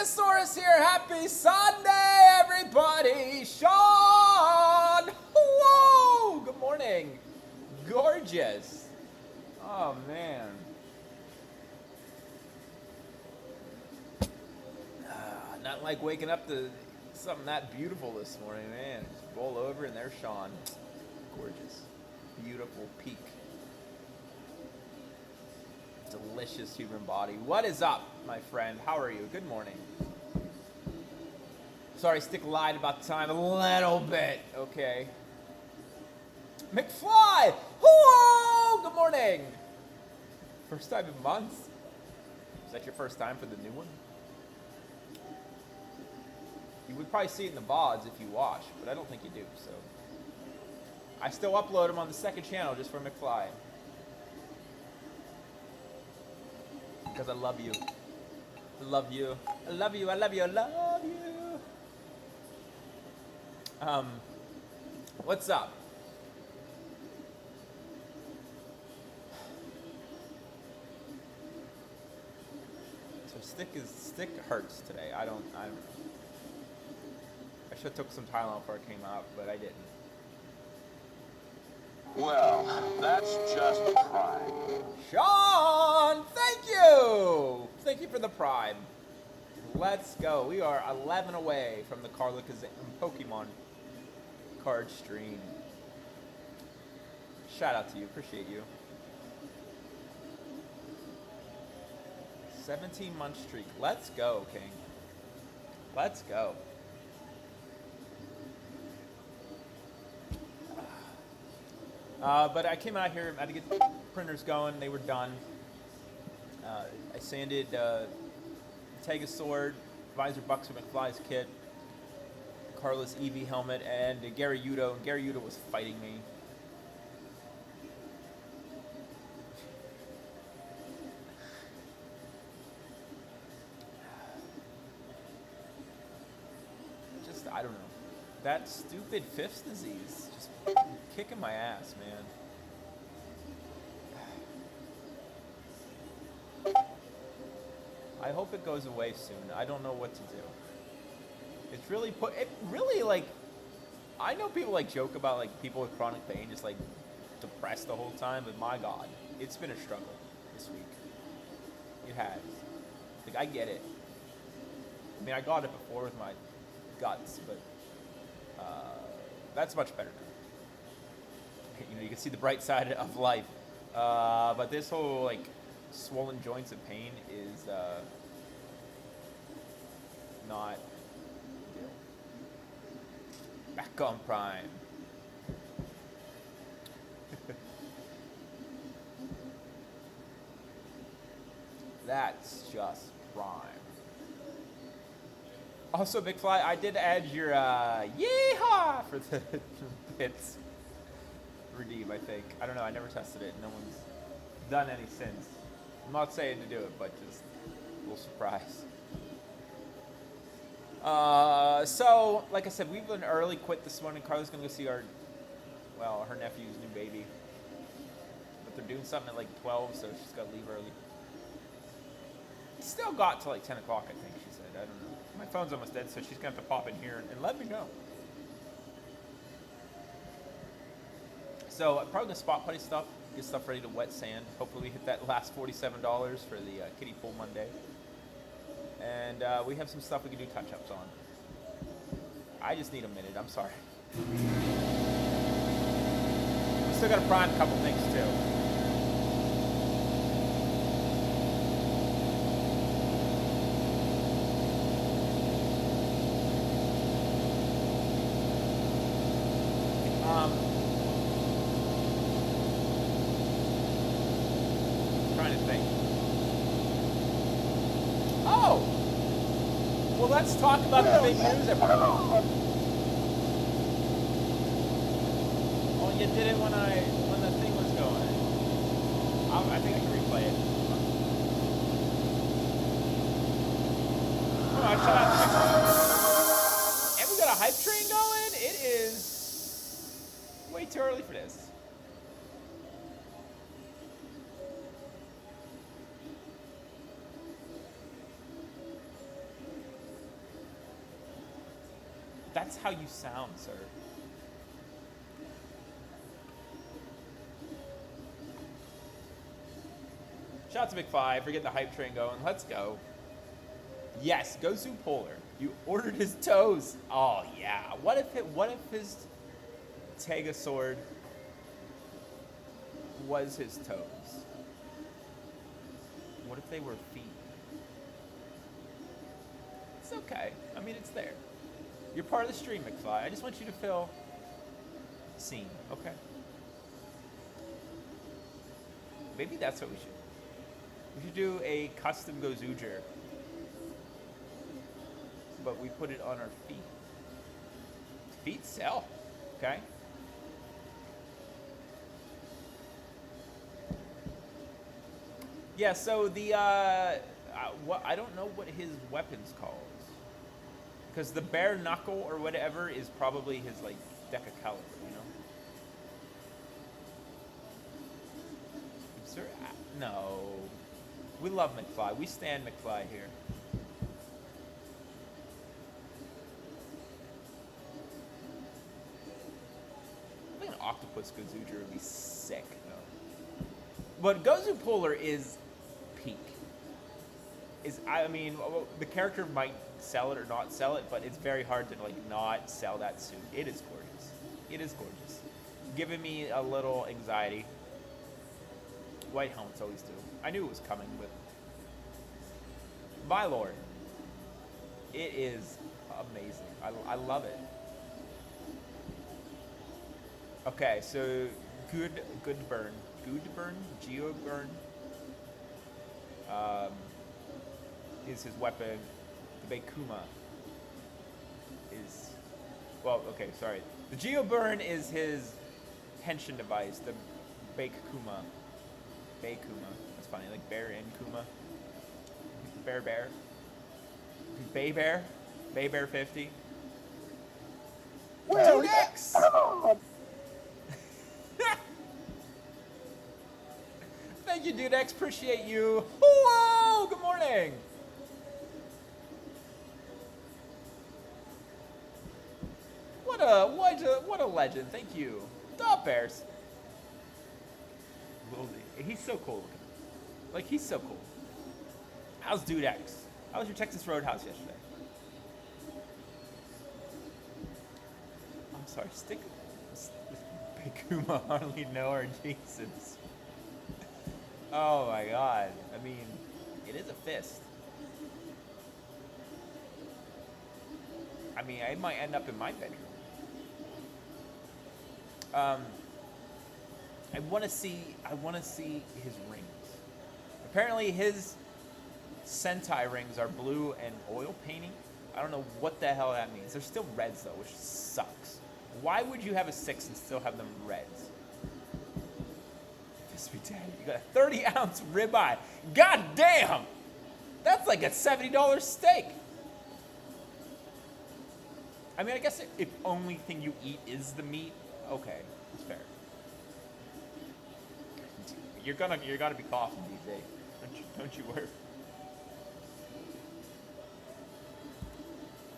Stegosaurus here. Happy Sunday, everybody. Sean. Whoa. Good morning. Gorgeous. Oh, man. Not like waking up to something that beautiful this morning, man. Just roll over and there's Sean. Gorgeous. Beautiful peak. Delicious human body. What is up, my friend? How are you? Good morning. Sorry, Stick lied about the time a little bit. Okay. McFly! Whoa! Good morning. First time in months. Is that your first time for the new one? You would probably see it in the VODs if you watch, but I don't think you do, so. I still upload them on the second channel just for McFly. Because I love you. I love you. I love you. I love you. I love you. What's up? So Stick hurts today. I should have took some Tylenol before it came out, but I didn't. Well, that's just prime. Sean, thank you! Thank you for the prime. Let's go. We are 11 away from the Carla Pokemon card stream. Shout out to you. Appreciate you. 17-month streak. Let's go, King. Let's go. But I came out here, I had to get printers going, they were done. I sanded Tegasword, Visor Buxer McFly's kit, Carlos Eevee helmet, and Gary Udo. And Gary Udo was fighting me. Just, I don't know. That stupid fifth disease just kicking my ass, man. I hope it goes away soon. I don't know what to do. It's really like, I know people like joke about like people with chronic pain just like depressed the whole time, but my God, it's been a struggle this week. It has. Like, I get it. I mean, I got it before with my guts, but that's much better now. You know, you can see the bright side of life. But this whole like swollen joints and pain is not ideal. Back on Prime. That's just Prime. Also, Big Fly, I did add your yeehaw for the bits redeem, I think. I don't know, I never tested it. No one's done any since. I'm not saying to do it, but just a little surprise. So, like I said, we've been early quit this morning. Carla's gonna go see her nephew's new baby. But they're doing something at like 12, so she's gotta leave early. Still got to like 10 o'clock, I think she said. I don't know. My phone's almost dead, so she's gonna have to pop in here and let me know. So I'm probably gonna spot putty stuff, get stuff ready to wet sand. Hopefully we hit that last $47 for the kiddie pool Monday. And we have some stuff we can do touch-ups on. I just need a minute, I'm sorry. We still gotta prime a couple things too. Trying to think. Oh! Well, let's talk about the big news, everybody. Oh, you did it when the thing was going. I think I can replay it. Come on, shut up. And we got a hype train going? It is way too early for this. That's how you sound, sir. Shout out to McFly for getting the hype train going. Let's go. Yes, Gozu Polar. You ordered his toes. Oh yeah. What if his Tega sword was his toes? What if they were feet? It's okay. I mean, it's there. You're part of the stream, McFly. I just want you to feel seen, okay? Maybe that's what we should do. We should do a custom Gozuger, but we put it on our feet. Feet sell, okay? Yeah, so the, what, I don't know what his weapon's called. Because the bare knuckle or whatever is probably his, like, Decacaliber, you know? Sir, no. We love McFly. We stand McFly here. I think an octopus Gozuger would be sick, though. But Gozu Polar is peak. I mean, the character might sell it or not sell it, but it's very hard to, like, not sell that suit. It is gorgeous. It is gorgeous. Giving me a little anxiety. White helmets always do. I knew it was coming, but my lord, it is amazing. I love it. Okay, so Goodburn, Geoburn, is his weapon. The Bakuma is, well, okay, sorry. The Geoburn is his henshin device. The Bakuma. That's funny, like bear and Kuma. Bear. Bear 50. Well, Dudex! Thank you, Dudex. Appreciate you. Whoa! Good morning. What a legend. Thank you. Stop, Bears. He's so cool looking. Like, he's so cool. How's Dudex? How was your Texas Roadhouse yesterday? I'm sorry, stick Bakuma hardly know our Jesus. Oh my god. I mean, it is a fist. I mean, it might end up in my bedroom. I want to see his rings. Apparently his Sentai rings are blue and oil painting. I don't know what the hell that means. They're still reds though, which sucks. Why would you have a 6 and still have them reds? Fist be dead. You got a 30-ounce ribeye. God damn! That's like a $70 steak. I mean, I guess if only thing you eat is the meat, okay, it's fair. You're gonna be coughing these days. Don't you worry.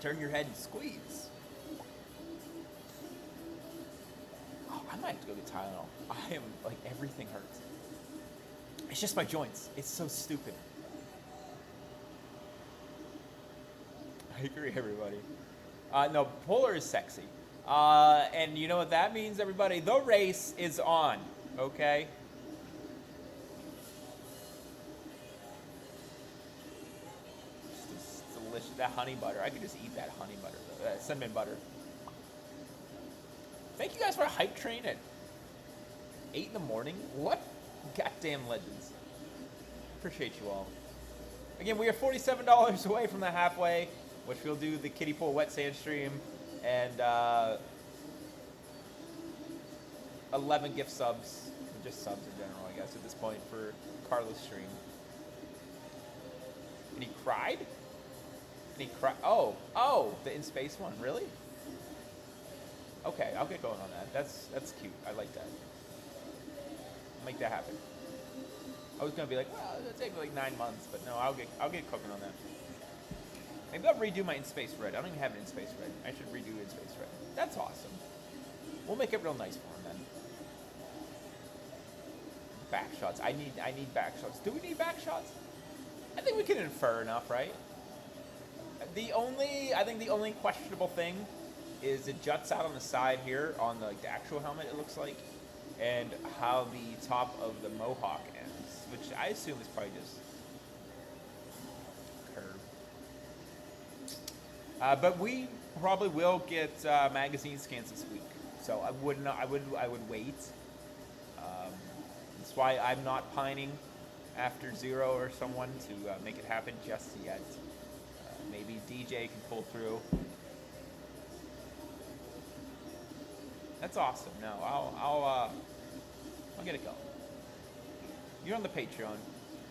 Turn your head and squeeze. Oh, I might have to go get Tylenol. I am, like, everything hurts. It's just my joints. It's so stupid. I agree, everybody. No, Polar is sexy. And you know what that means, everybody? The race is on, okay? It's delicious. That honey butter. I could just eat that honey butter, that cinnamon butter. Thank you guys for a hype train at 8 in the morning. What goddamn legends. Appreciate you all. Again, we are $47 away from the halfway, which we'll do the kiddie pool wet sand stream and 11 gift subs, just subs in general, I guess, at this point for Carlos' stream. And he cried? And he cried? Oh, the in space one, really? Okay, I'll get going on that. That's cute. I like that. I'll make that happen. I was gonna be like, well, it'll take me like 9 months, but no, I'll get cooking on that. Maybe I'll redo my in space red. I don't even have an in space red. I should redo in That's awesome. We'll make it real nice for him then. Back shots. I need back shots. Do we need back shots? I think we can infer enough, right? I think the only questionable thing is it juts out on the side here on the, like, the actual helmet, it looks like, and how the top of the mohawk ends, which I assume is probably just curve. But we probably will get magazine scans this week, so I would wait. That's why I'm not pining after Zero or someone to make it happen just yet. Maybe DJ can pull through. That's awesome. No, I'll get it going. You're on the Patreon.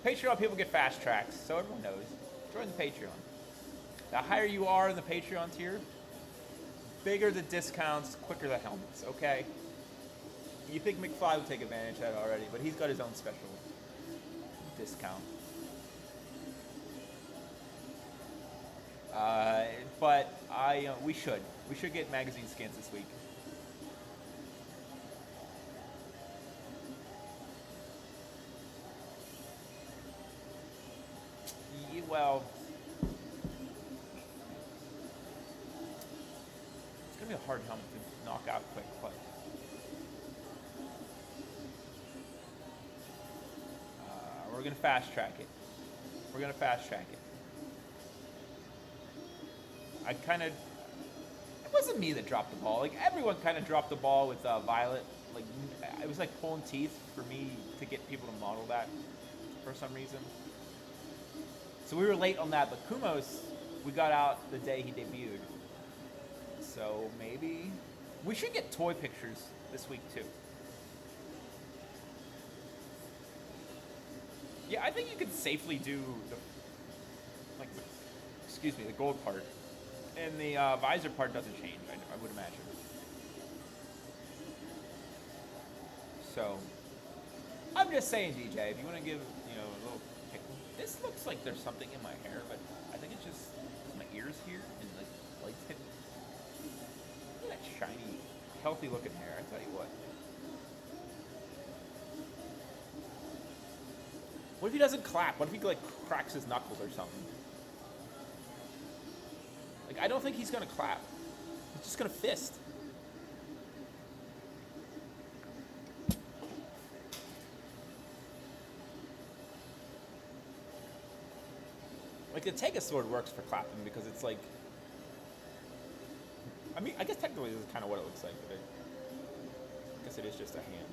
Patreon people get fast tracks, so everyone knows. Join the Patreon. The higher you are in the Patreon tier, bigger the discounts, quicker the helmets, okay? You think McFly would take advantage of that already, but he's got his own special discount. But we should get magazine scans this week. Well, it's gonna be a hard helmet to knock out quick, but we're gonna fast track it. We're gonna fast track it. It wasn't me that dropped the ball. Like, everyone kind of dropped the ball with Violet. Like, it was like pulling teeth for me to get people to model that for some reason. So we were late on that, but Kumos, we got out the day he debuted. So maybe we should get toy pictures this week too. Yeah, I think you could safely do the gold part. And the visor part doesn't change, I would imagine. So, I'm just saying, DJ, if you want to give, a little pick. This looks like there's something in my hair, but I think it's just my ears here and, like, lights hitting. Look at that shiny, healthy looking hair, I tell you what. What if he doesn't clap? What if he, like, cracks his knuckles or something? Like, I don't think he's gonna clap. He's just gonna fist. Like, the Tegasword works for clapping because it's like... I mean, I guess technically this is kind of what it looks like, but I guess it is just a hand.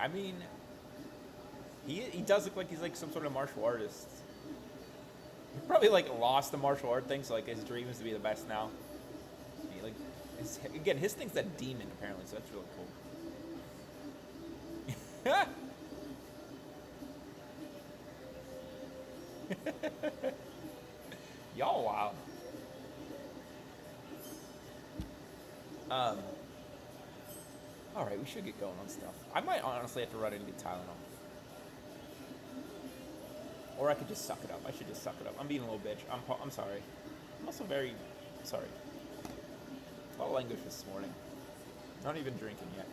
I mean, he does look like he's like some sort of martial artist. He probably like lost the martial art thing, so like his dream is to be the best now. His thing's that demon apparently, so that's really cool. Y'all wow. Alright, we should get going on stuff. I might honestly have to run in and get Tylenol. Or I could just suck it up. I should just suck it up. I'm being a little bitch. I'm sorry. I'm also very sorry. A lot of language this morning. Not even drinking yet.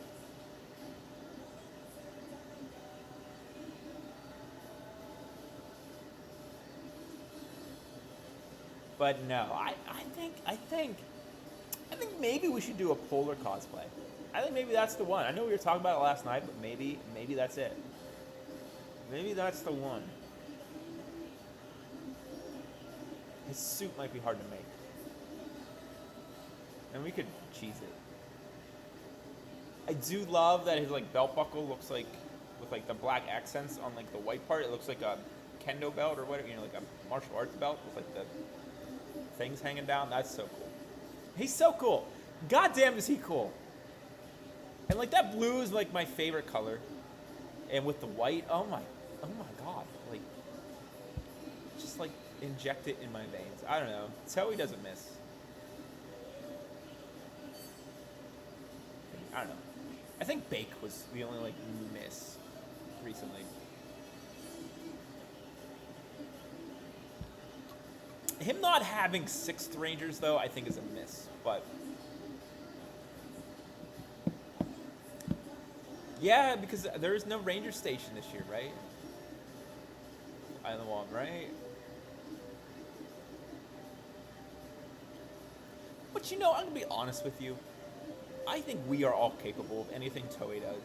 But no, I think maybe we should do a polar cosplay. I think maybe that's the one. I know we were talking about it last night, but maybe that's it. Maybe that's the one. His suit might be hard to make. And we could cheese it. I do love that his like belt buckle looks like, with like the black accents on like the white part, it looks like a kendo belt or whatever, like a martial arts belt with like the things hanging down. That's so cool. He's so cool. God damn, is he cool. And like that blue is like my favorite color. And with the white, oh my god. Like, just like inject it in my veins. I don't know. It's how he doesn't miss. I don't know. I think Bake was the only like miss recently. Him not having 6th Rangers though, I think is a miss. But yeah, because there is no Ranger Station this year, right? Island Wall, right? But you know, I'm gonna be honest with you. I think we are all capable of anything Toei does.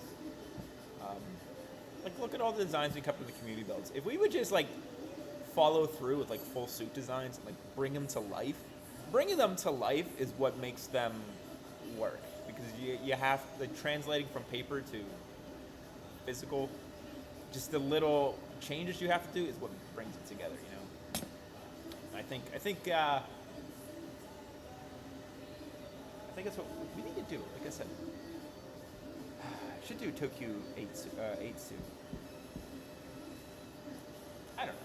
Like, look at all the designs we come from the community builds. If we would just like follow through with like full suit designs and like bring them to life, bringing them to life is what makes them work. Because you have like translating from paper to physical. Just the little changes you have to do is what brings it together. You know. I think that's what we need to do. Like I said, should do Tokyo 8 suit. I don't know.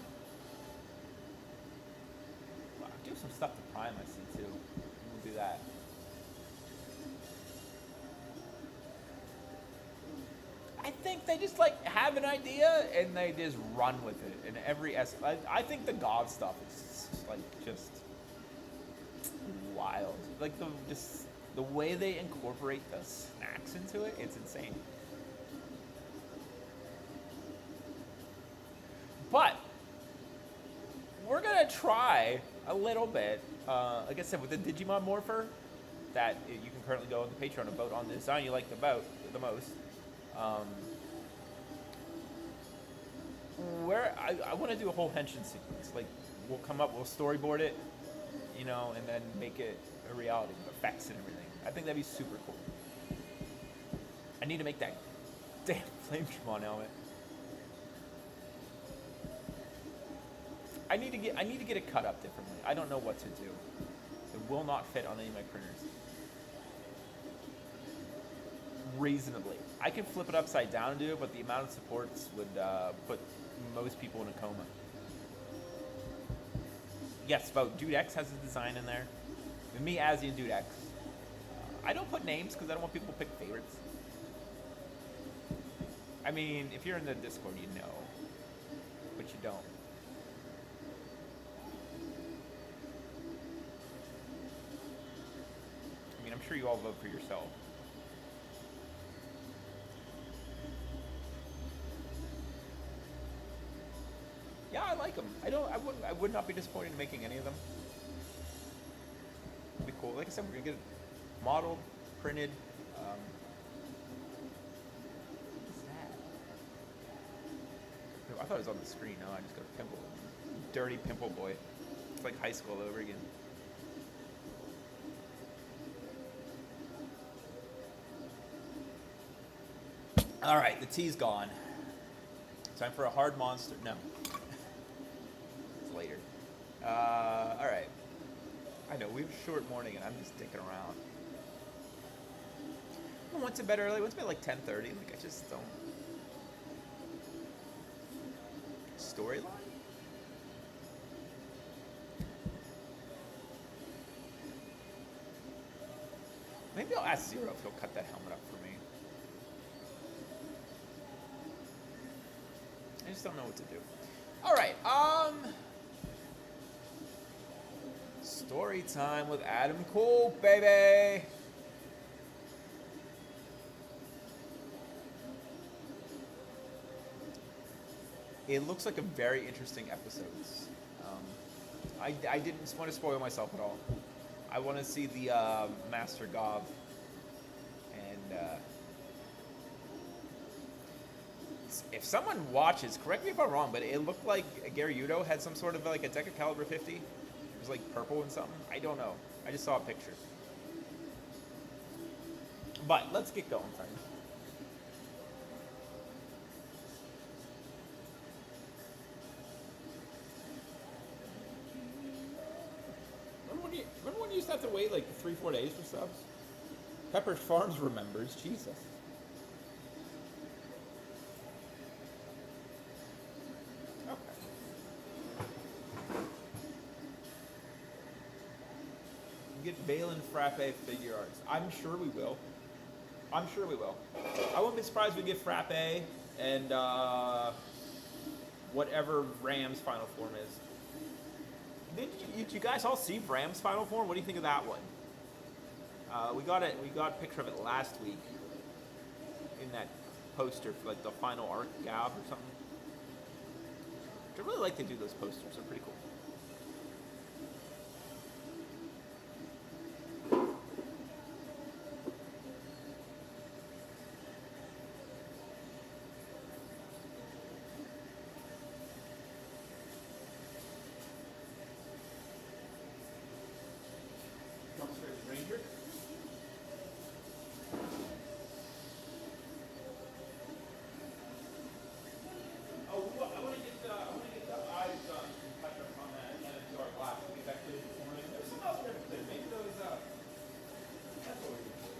Well, do some stuff to Prime, I see too. We'll do that. I think they just like have an idea and they just run with it. And I think the God stuff is just wild. Like the way they incorporate the snacks into it, it's insane. But we're gonna try a little bit. Like I said, with the Digimon Morpher, that you can currently go on the Patreon and vote on the design you like the most. Where I want to do a whole henshin sequence. Like we'll storyboard it, you know, and then make it a reality with effects and everything. I think that'd be super cool. I need to make that damn Flame Tremon helmet. I need to get it cut up differently. I don't know what to do. It will not fit on any of my printers. Reasonably. I can flip it upside down and do it, but the amount of supports would put most people in a coma. Yes, vote. Dude X has his design in there. With me, Azzy, and Dude X. I don't put names because I don't want people to pick favorites. I mean, if you're in the Discord, you know. But you don't. I mean, I'm sure you all vote for yourself. Yeah, I like them. I would not be disappointed in making any of them. It'd be cool. Like I said, we're gonna get it modeled, printed. What's that? I thought it was on the screen. No, I just got a pimple. Dirty pimple boy. It's like high school all over again. All right, the tea's gone. Time for a hard monster. No. It's later. All right. I know, we have a short morning and I'm just dicking around. I went to bed early. I went to bed like 10:30. Like, I just don't. Storyline? Maybe I'll ask Zero if he'll cut that helmet up for me. I just don't know what to do. All right, story time with Adam Cole, baby. It looks like a very interesting episode. I didn't want to spoil myself at all. I want to see the Master Gov and if someone watches, correct me if I'm wrong, but it looked like Gary Yudo had some sort of like a Deca Caliber 50. It was like purple and something. I don't know. I just saw a picture. But let's get going, friends. Remember when you used to have to wait like 3-4 days for subs? Pepper's Farms remembers. Jesus. Get Valen Frappe figure arts. I'm sure we will. I'm sure we will. I wouldn't be surprised if we get Frappe and whatever Ram's final form is. Did you guys all see Ram's final form? What do you think of that one? We got it. We got a picture of it last week in that poster for like the final arc gab or something. I really like to do those posters. They're pretty cool. Ranger. Oh, I want to get the eyes done. Touch up on that, and then do our glass. We'll get back to this morning. There's something else we're gonna clear. Maybe those. That's what we're gonna do.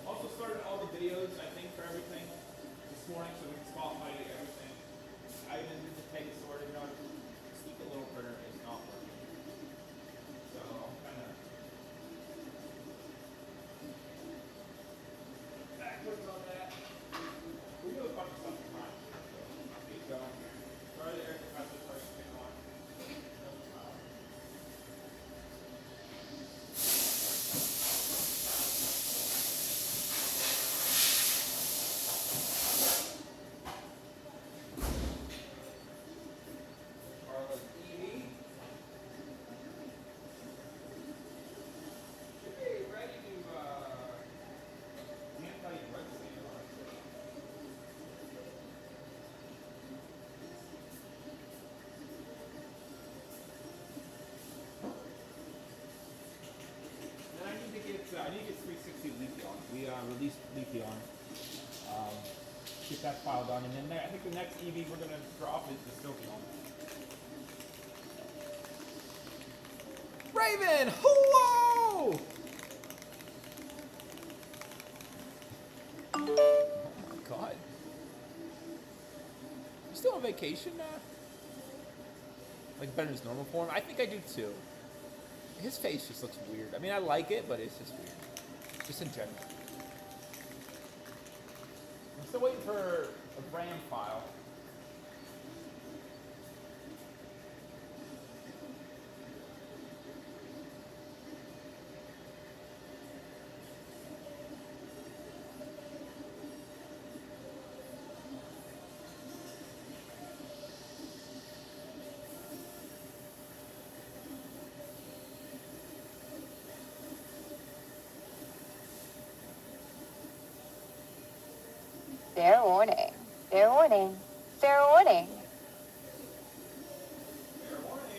Also started all the videos, I think, for everything this morning, so we can spotlight everything. I even did the peg sorted. No, stupid little printer is not working. So I'm kind of backwards on that. We do a bunch of stuff behind. So I'll keep going. Sorry, the air compressor starts to kick on. Carla's EV. Should be ready to can't tell you what to do, honestly. Then I need to get 360 Leafeon. We released Leafeon. Get that file done, and then I think the next EV we're gonna drop is the Sylveon. Raven, hello! Oh my god. You still on vacation now? Like better in his normal form? I think I do too. His face just looks weird. I mean, I like it, but it's just weird. Just in general. I'm still waiting for a RAM file. Fair warning. Fair warning. Fair warning. Fair warning.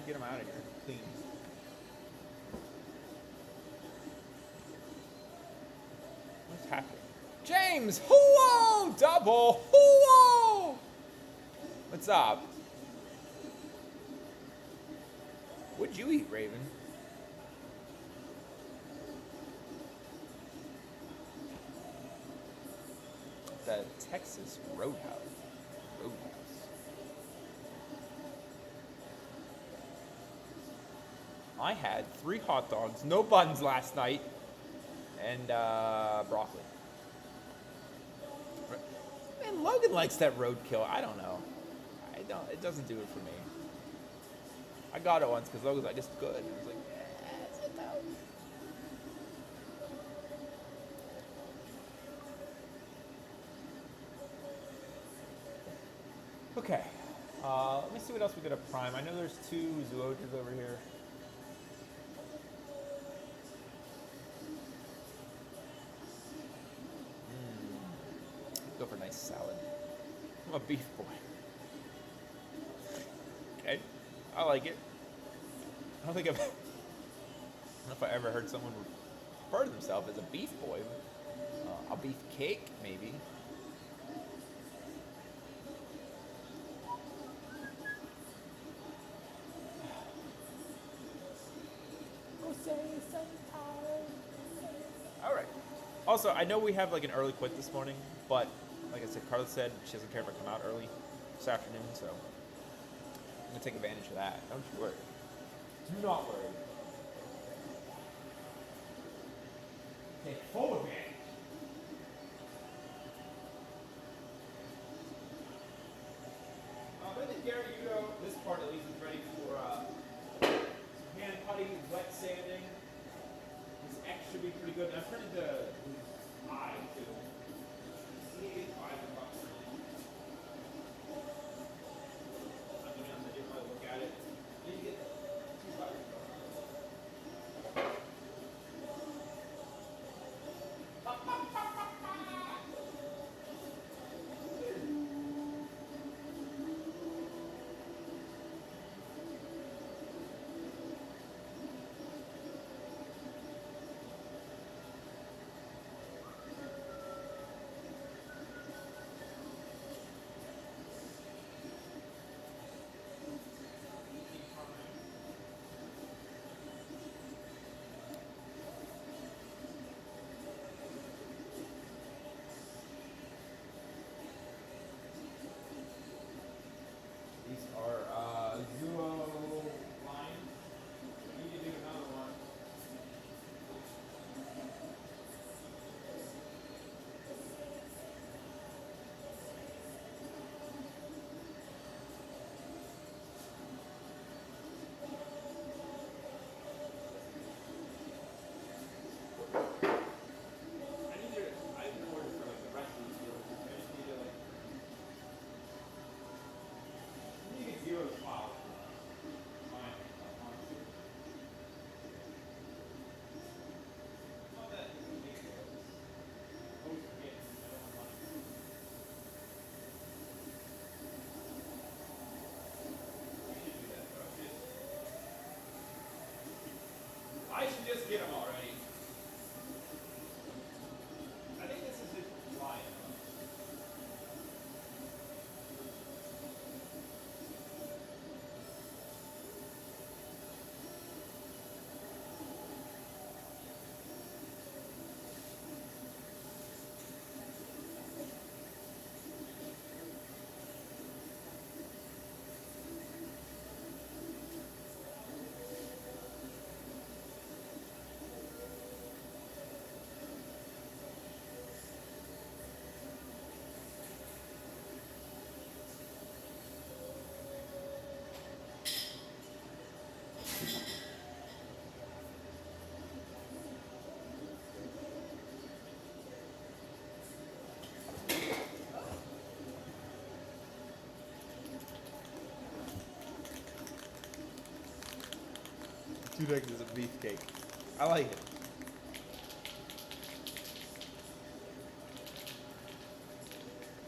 Get him out of here. Clean. What's happening? James! Whoa! Double! Whoa! What's up? What'd you eat, Raven? The Texas Roadhouse. I had 3 hot dogs, no buns last night, and broccoli. Man, Logan likes that roadkill. I don't know. It doesn't do it for me. I got it once because Logan's like, it's good. And I was like, yeah, it's it though. Okay. Let me see what else we got at Prime. I know there's 2 zoologies over here. Go for a nice salad. I'm a beef boy. Okay. I like it. I don't know if I ever heard someone refer to themselves as a beef boy. A beef cake, maybe. Alright. Also, I know we have like an early quit this morning, but like I said, Carla said she doesn't care if I come out early this afternoon, so I'm gonna take advantage of that. Don't you worry. Do not worry. Take full advantage. I think Gary, this part at least is ready for hand putty, wet sanding. This X should be pretty good. And I've printed the eye too. See, $5. I'm gonna give my look at it. You get $2. These are Zuo lines. I need to do another one. I can order for like the rest of these deals. I just need to like. You can zero the file. Fine. Not that it's ridiculous. Always forget. I don't have money. We should do that, bro. I should just get them already. I think this is his line. $2 is a beefcake. I like it.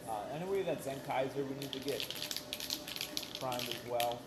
I know we have that Zen Kaiser we need to get primed as well.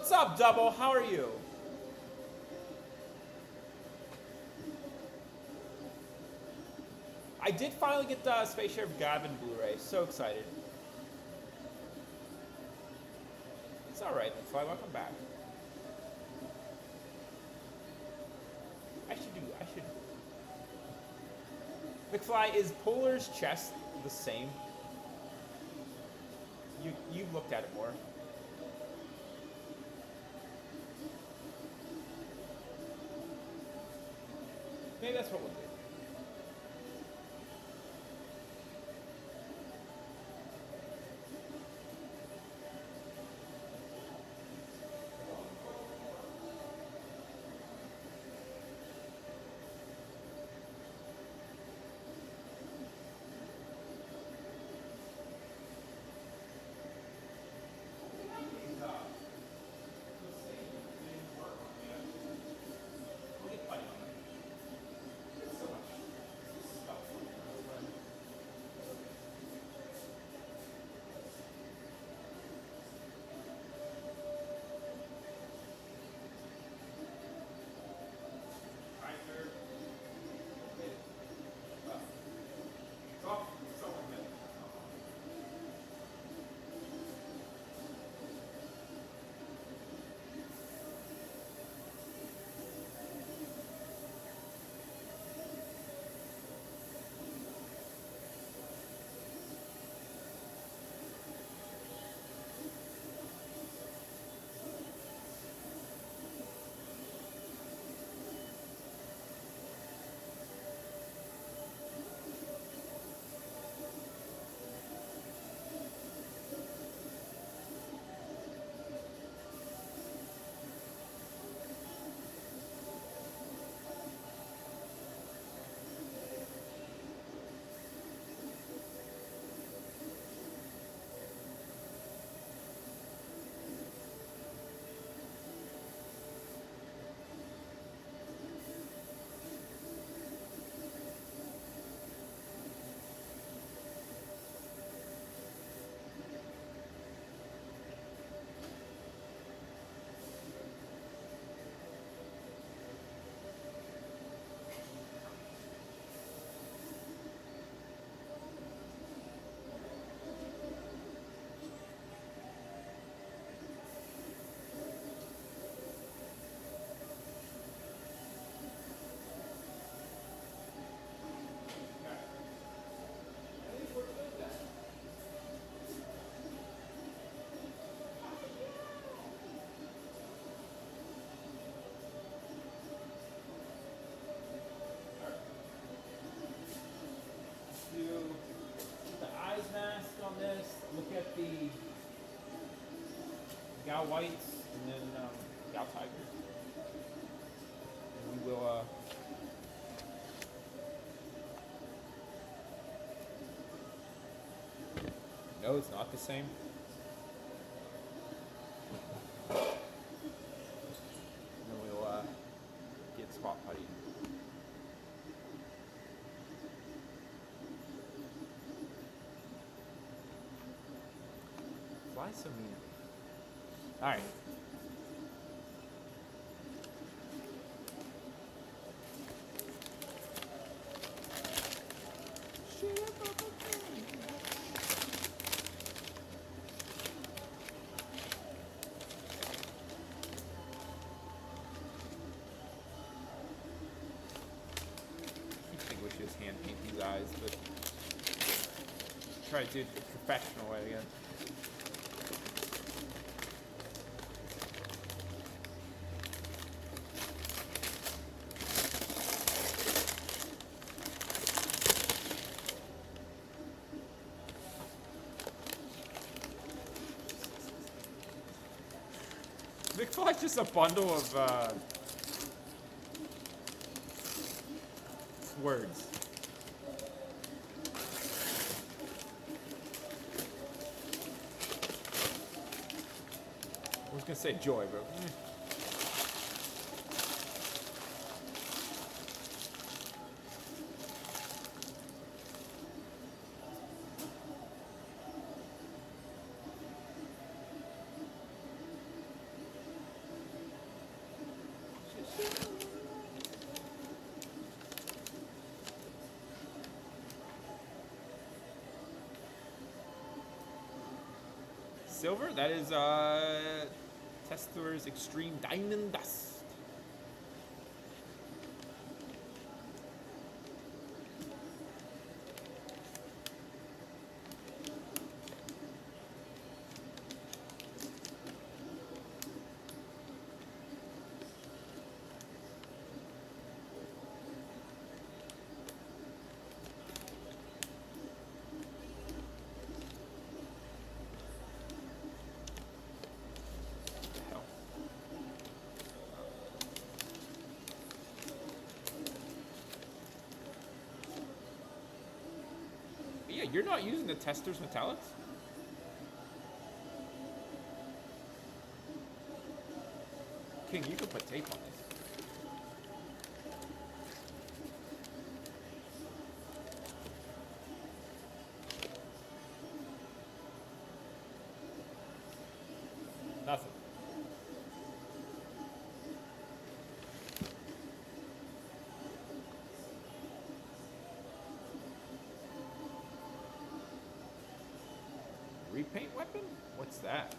What's up, Double? How are you? I did finally get the Space Sheriff Gavin Blu-ray. So excited. It's alright, McFly. Welcome back. I should. McFly, is Polar's chest the same? You've looked at it more. Maybe that's what we'll do. Look at the Gal Whites and then Gal Tigers. And we will no, it's not the same. And then we'll get Spot Putty. Why so mean? All right. I think we should just hand paint these eyes, but try to do it the professional way again. Looks like just a bundle of words. I was gonna say joy, bro. silver? That is Tester's Extreme Diamond Dust. Yeah, you're not using the Tester's Metallics? King, you could put tape on this. Nothing. Repaint weapon? What's that?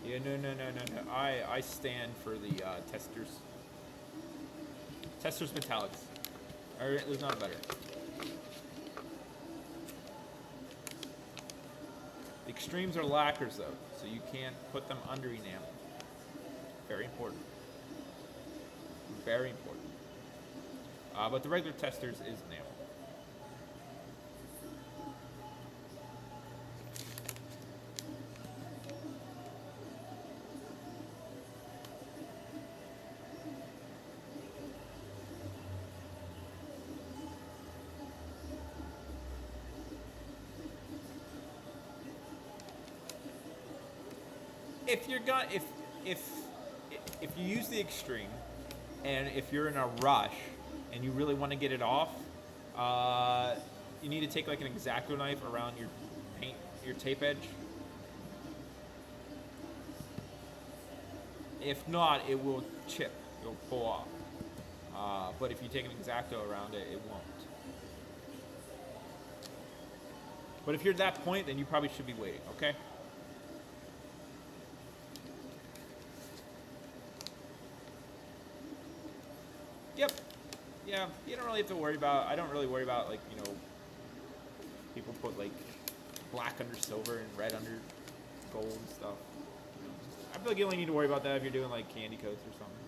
Yeah, no. I stand for the Tester's Metallics. There's not better. The extremes are lacquers though, so you can't put them under enamel. Very important. Very important. But the regular Tester's is enamel. If you're gonna if you use the extreme, and if you're in a rush and you really want to get it off, you need to take like an X-Acto knife around your tape edge. If not, it will chip. It'll pull off. But if you take an X-Acto around it, it won't. But if you're at that point, then you probably should be waiting. Okay. Yep. Yeah, you don't really have to worry about, I don't really worry about, like, you know, people put, like, black under silver and red under gold and stuff. You know, I feel like you only need to worry about that if you're doing, like, candy coats or something.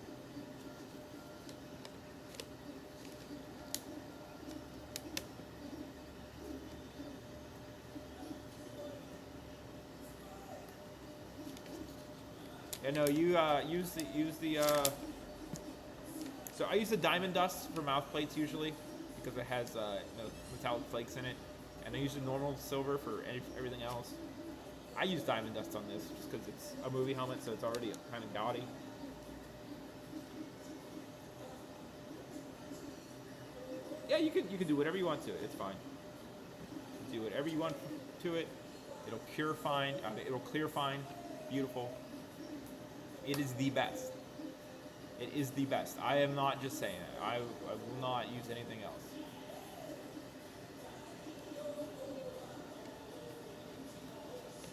Yeah, no, you use the so I use the diamond dust for mouth plates usually because it has you know, metallic flakes in it, and I use the normal silver for everything else. I use diamond dust on this just because it's a movie helmet, so it's already kind of gaudy. Yeah, you can do whatever you want to it. It's fine. Do whatever you want to it. It'll cure fine. It'll clear fine. Beautiful. It is the best. It is the best. I am not just saying it. I will not use anything else.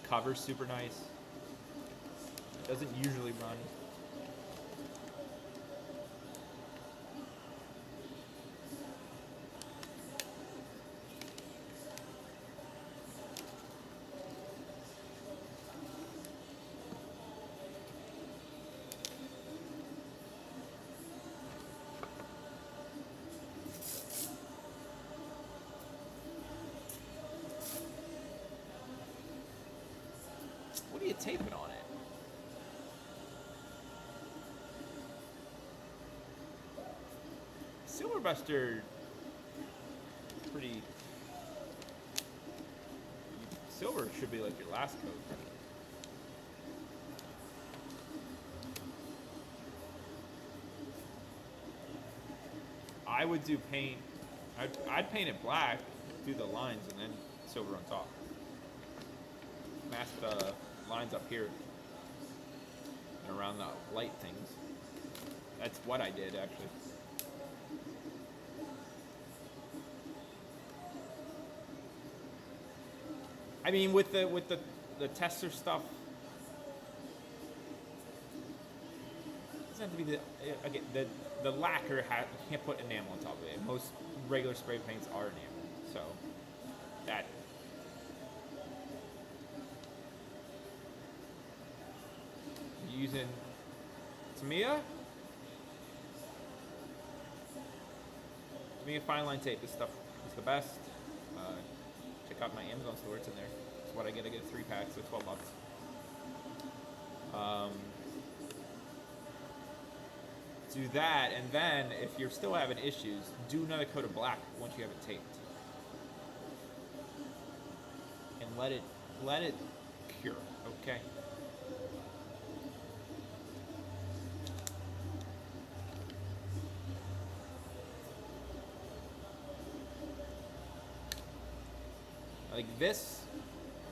Cover's super nice. Doesn't usually run. What are you taping on it? Silverbuster, pretty. Silver should be like your last coat. I would do paint. I'd paint it black, do the lines, and then silver on top. Mask the lines up here and around the light things. That's what I did, actually. I mean, with the tester stuff, it doesn't have to be the again the lacquer. You can't put enamel on top of it. Most regular spray paints are enamel, so that. Using Tamiya fine line tape. This stuff is the best. Check out my Amazon store; it's in there. It's what I get. I get 3 packs, so $12. Do that, and then if you're still having issues, do another coat of black once you have it taped, and let it cure. Okay. Like this,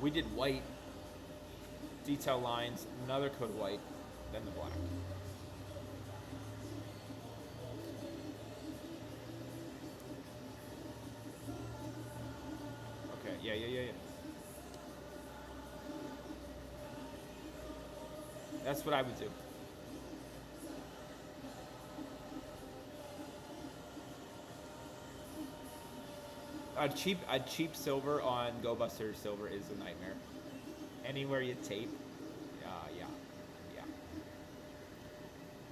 we did white detail lines, another coat of white, then the black. Okay, yeah. That's what I would do. A cheap silver on Go Buster silver is a nightmare. Anywhere you tape, yeah.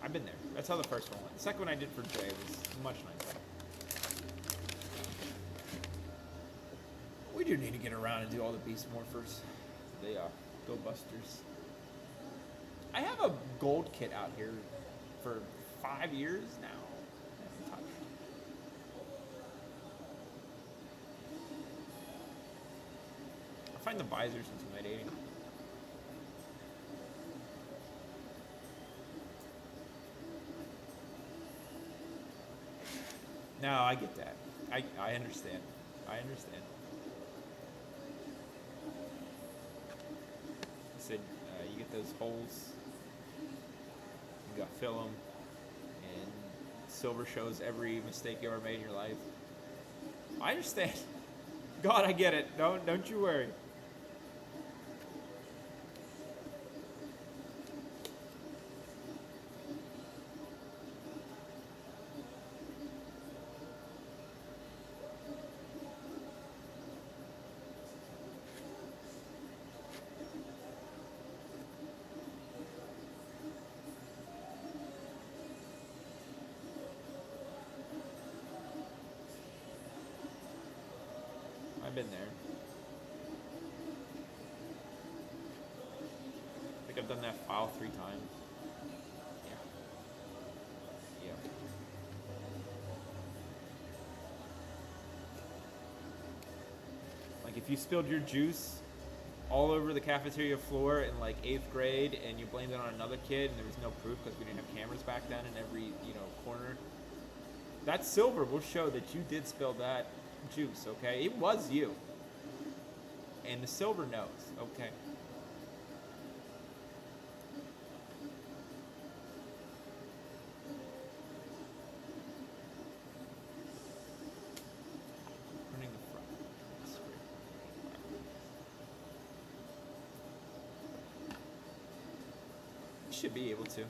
I've been there. That's how the first one went. The second one I did for Jay was much nicer. We do need to get around and do all the Beast Morphers. They Go Busters. I have a gold kit out here for 5 years now. I haven't touched. I find the visors intimidating. No, I get that. I understand. I understand. I said, you get those holes, you got to fill them, and silver shows every mistake you ever made in your life. I understand. God, I get it. Don't you worry. I've been there. I think I've done that file 3 times. Yeah. Like if you spilled your juice all over the cafeteria floor in like 8th grade and you blamed it on another kid and there was no proof because we didn't have cameras back then in every, corner, that silver will show that you did spill that juice, okay? It was you. And the silver knows, okay? Printing the front. You should be able to.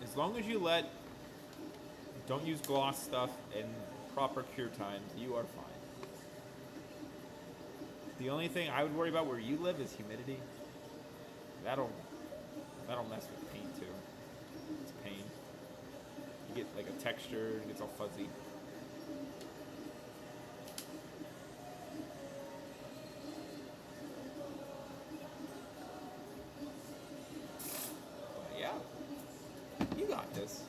As long as you don't use gloss stuff and proper cure times, you are fine. The only thing I would worry about where you live is humidity. That'll mess with paint too. It's pain. You get like a texture, it gets all fuzzy. But yeah. You got this.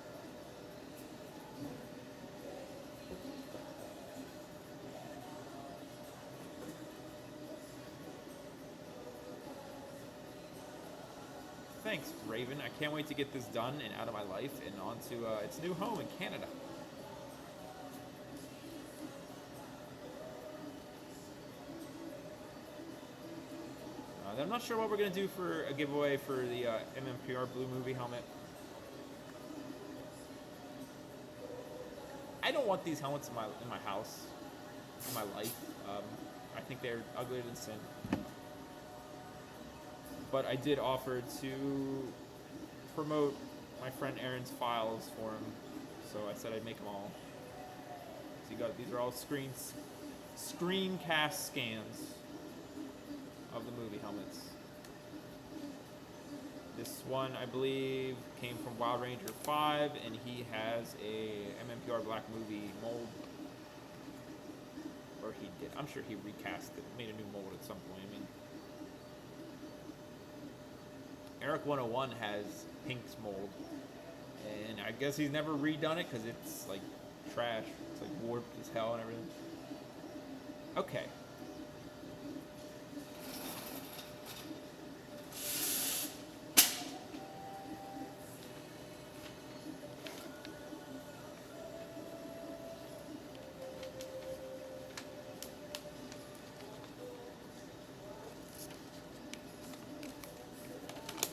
Thanks, Raven. I can't wait to get this done and out of my life and onto its new home in Canada. I'm not sure what we're gonna do for a giveaway for the MMPR Blue Movie helmet. I don't want these helmets in my house, in my life. I think they're uglier than sin. But I did offer to promote my friend Aaron's files for him, so I said I'd make them all. So these are all screencast scans of the movie helmets. This one, I believe, came from Wild Ranger 5, and he has a MMPR Black Movie mold. Or he did. I'm sure he recast it, made a new mold at some point. I mean, Eric 101 has Pink's mold, and I guess he's never redone it because it's like trash. It's like warped as hell and everything. Okay.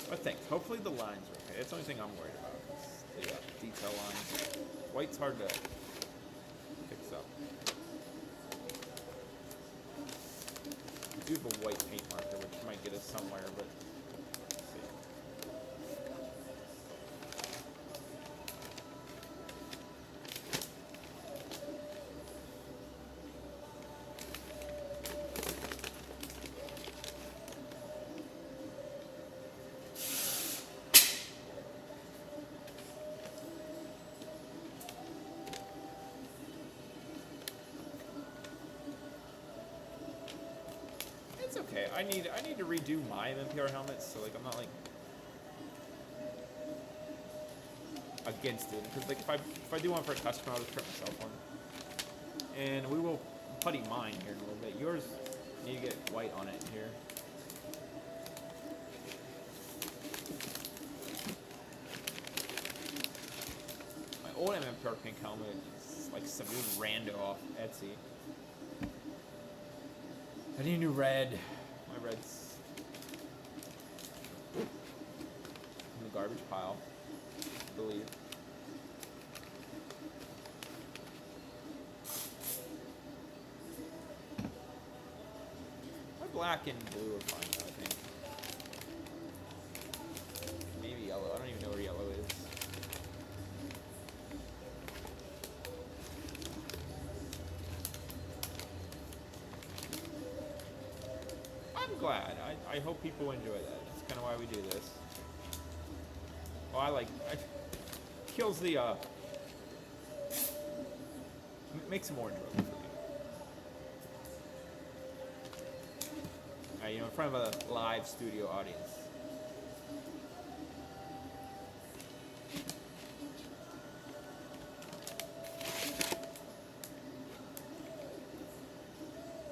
But thanks. Hopefully the lines are okay. That's the only thing I'm worried about. Is the detail lines. White's hard to fix up. I do have a white paint marker, which might get us somewhere, but let's see. It's okay. I need to redo my MMPR helmets, so like I'm not like against it, because like if I do one for a customer, I'll just print myself one, and we will putty mine here in a little bit. Yours need to get white on it here. My old MMPR pink helmet is like some dude rando off Etsy. I need a new red. My red's in the garbage pile, I believe. My black and blue are fine though, I think. Maybe yellow. I don't even know where yellow is. I'm glad. I hope people enjoy that. That's kind of why we do this. Well, kills the, makes it more enjoyable for me. You know, in front of a live studio audience.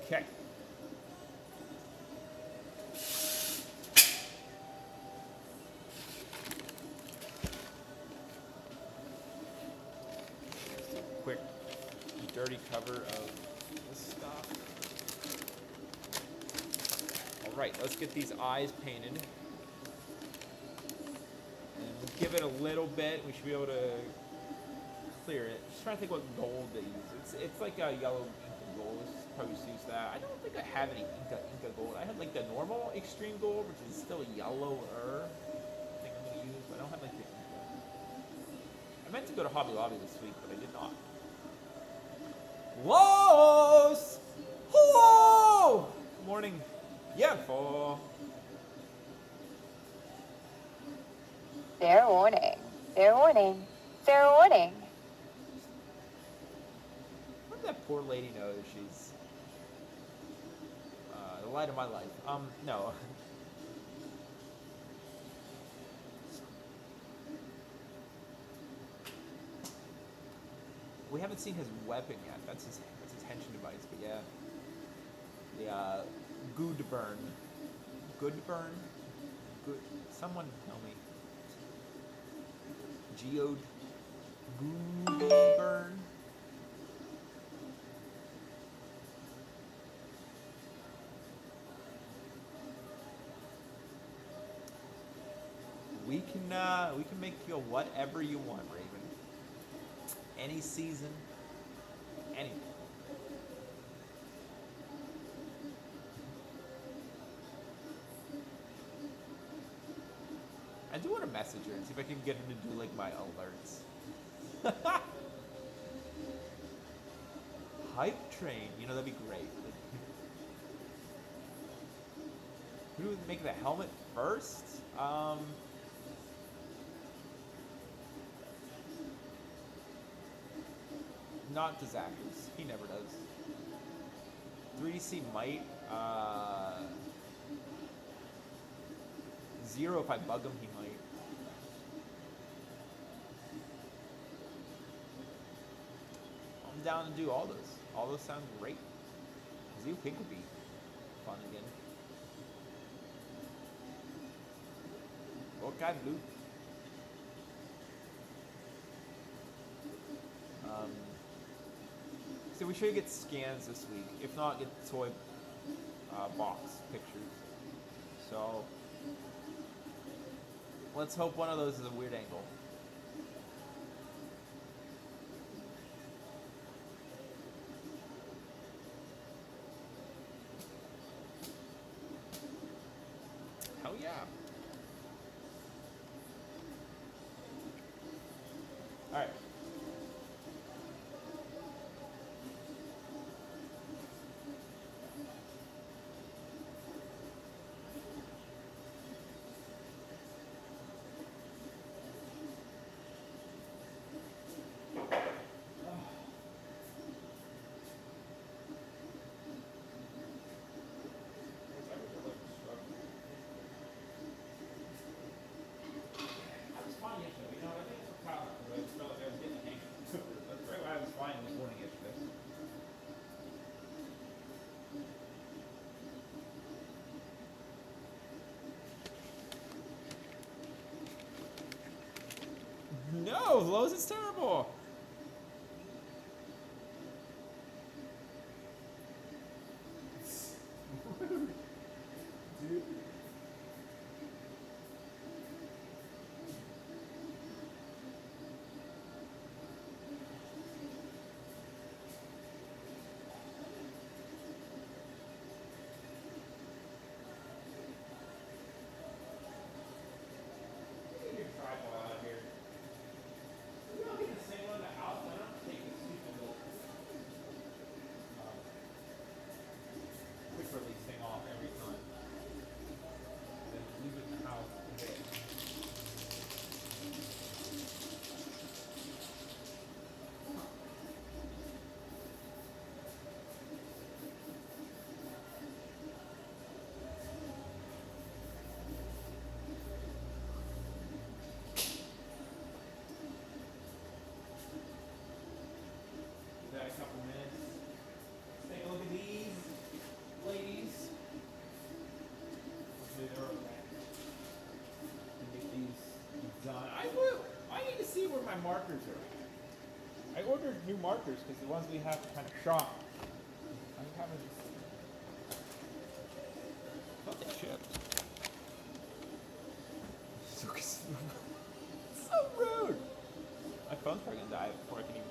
Okay. Quick, dirty cover of this stuff. All right, let's get these eyes painted. And we'll give it a little bit. We should be able to clear it. Just trying to think what gold they use. It's like a yellow Inca gold. Let's probably just use that. I don't think I have any Inca gold. I have like the normal extreme gold, which is still yellower. I think I'm gonna use, but I don't have like the Inca. I meant to go to Hobby Lobby this week, but I did not. Los! Hello! Good morning. Yeah, for. Fair warning. Fair warning. Fair warning. What does that poor lady know that she's the light of my life? No. We haven't seen his weapon yet. That's his henching device, but yeah. The Goodburn. Goodburn? Good. Someone tell me. Geode. Goodburn. We can make you whatever you want, Raven. Any season, anything. I do want to message her and see if I can get her to do like my alerts. Hype train, you know, that'd be great. Who would make the helmet first? Not Disastrous. He never does. 3DC might. Zero, if I bug him, he might. I'm down to do all those. All those sound great. Zeo Pink would be fun again. What guy blue? So we should get scans this week. If not, get toy box pictures. So let's hope one of those is a weird angle. Hell yeah. All right. No, Lowe's is terrible. Dude. Release thing off every time. Then leave it in the house and wait. Give that a couple minutes. Let's take a look at these. Ladies, hopefully they're okay. Get these done. I need to see where my markers are. I ordered new markers because the ones we have to kind of shop. I haven't. Thought they shipped. So rude. My phone's probably gonna die before I can even look.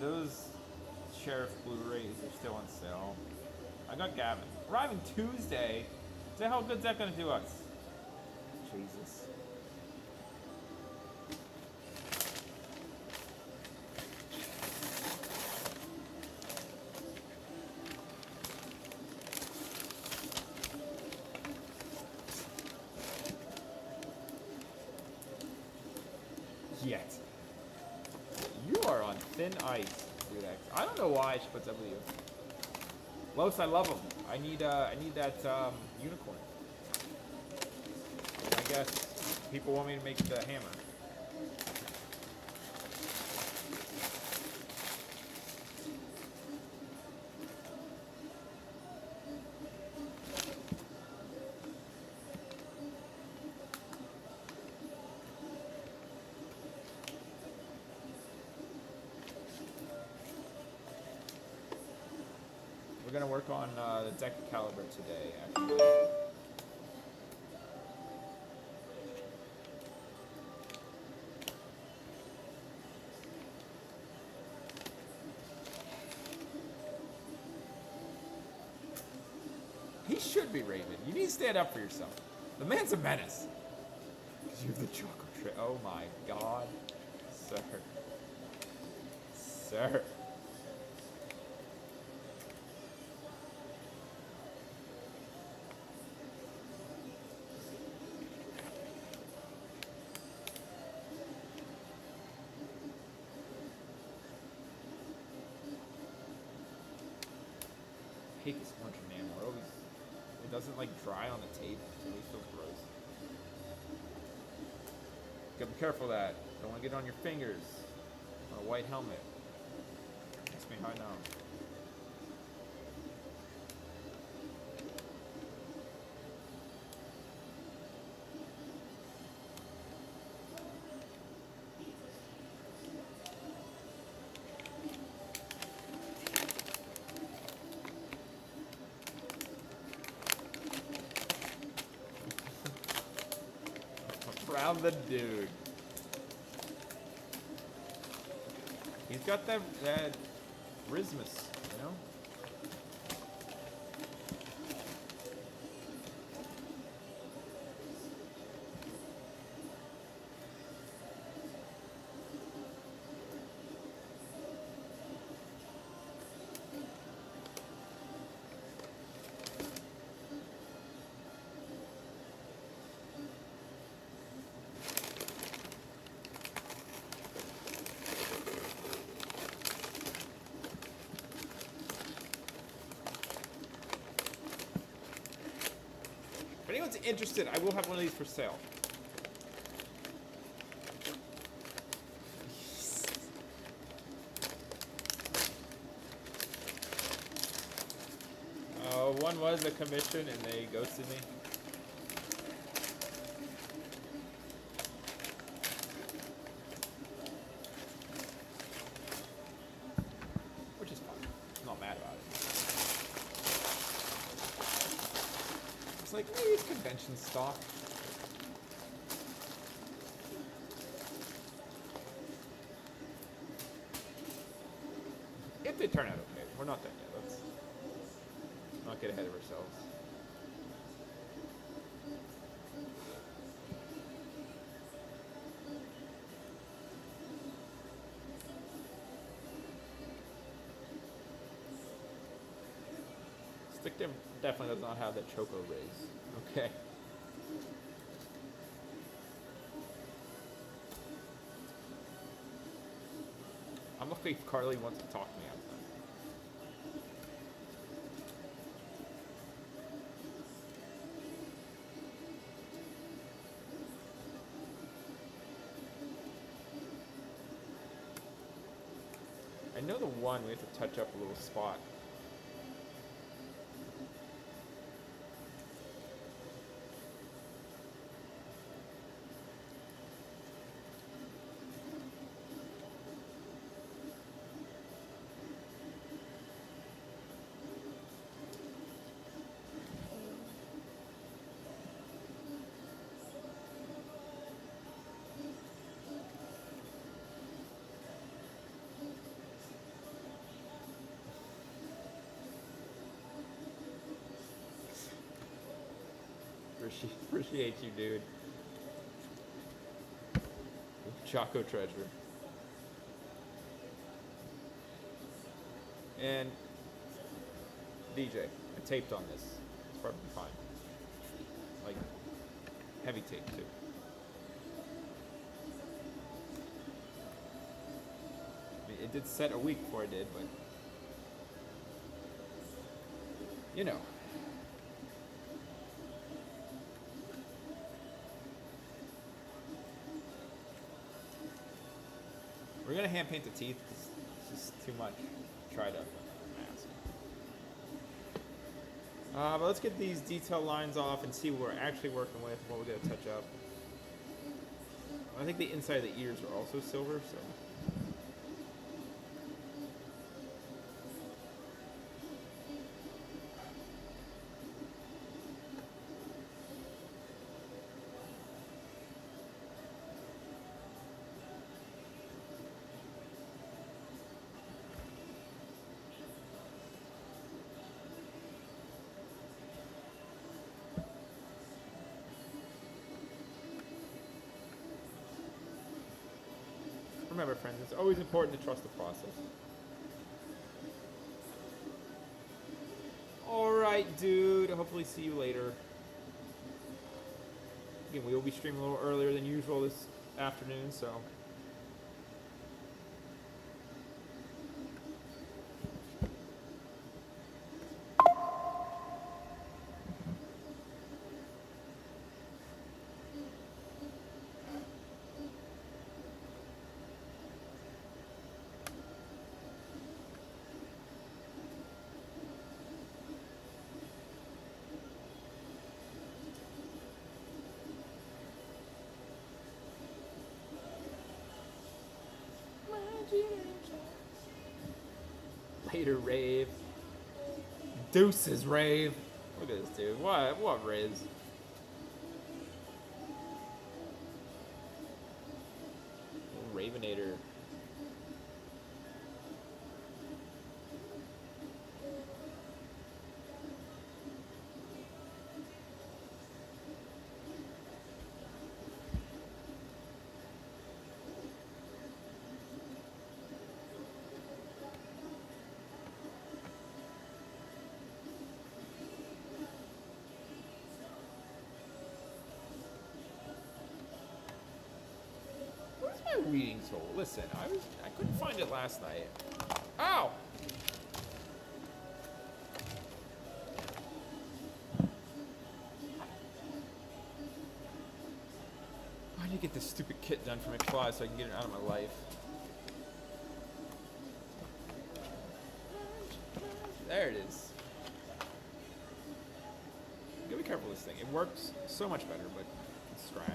Those Sheriff Blu-rays are still on sale. I got Gavin. Arriving Tuesday. So how good's that gonna do us? Jesus. Yet. You are on thin ice, dude. I don't know why she puts up with you. Los, I love him. I need that unicorn. And I guess people want me to make the hammer. We're gonna work on the deck caliber today, actually. He should be Raven. You need to stand up for yourself. The man's a menace. Because you have the chocolate tray. Oh my god. Sir. Sir. I hate this orange enamel. It doesn't like dry on the tape. It always feels gross. Gotta be careful of that. Don't want to get on your fingers. On a white helmet. Makes me high now. Around the dude. He's got that Rismus, you know? If anyone's interested, I will have one of these for sale. One was a commission and they ghosted me. Which is fine. I'm not mad about it. It's like, maybe it's convention stock. If they turn out okay, we're not done yet. Let's not get ahead of ourselves. Stick definitely does not have that choco raise. Okay. I'm lucky if Carly wants to talk to me outside. I know the one we have to touch up a little spot. Appreciate you, dude. Choco treasure. And DJ, I taped on this. It's probably fine. Like, heavy tape too. I mean, it did set a week before I did, but you know. We're gonna hand paint the teeth because it's just too much to try to mask. But let's get these detail lines off and see what we're actually working with, what we're gonna touch up. I think the inside of the ears are also silver, so. remember, friends, it's always important to trust the process. Alright, dude. Hopefully see you later. Again, we will be streaming a little earlier than usual this afternoon, so... Later, Rave. Deuces, Rave. Look at this dude. What Riz? Ravenator. Reading tool. Listen, I couldn't find it last night. Ow! I need to get this stupid kit done for McFly so I can get it out of my life. There it is. You gotta be careful with this thing. It works so much better, but it's scratch.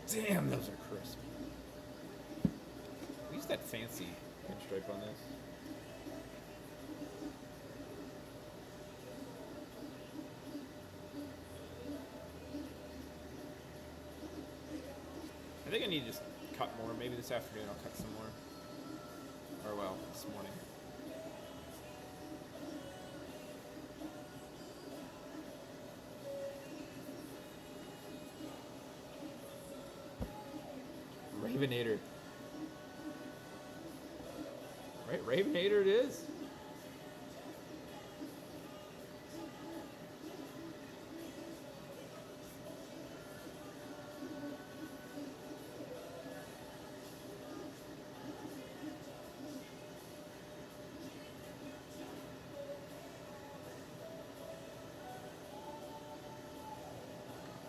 Damn, those are crisp. Use that fancy pinstripe on this. I think I need to just cut more. Maybe this afternoon I'll cut some more. Or well, this morning. Ravenator. Right, Ravenator it is.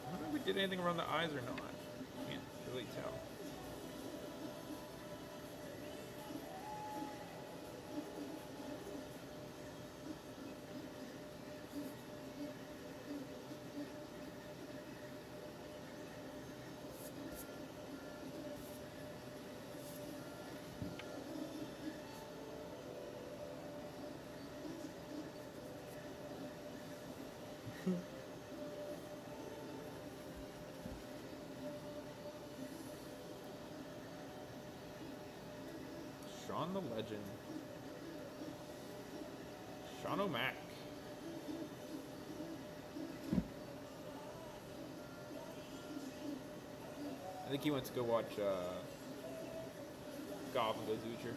I don't know if we did anything around the eyes or not. Can't really tell. Sean the Legend. Sean O'Mac. I think he went to go watch Goblin Goes Oocher.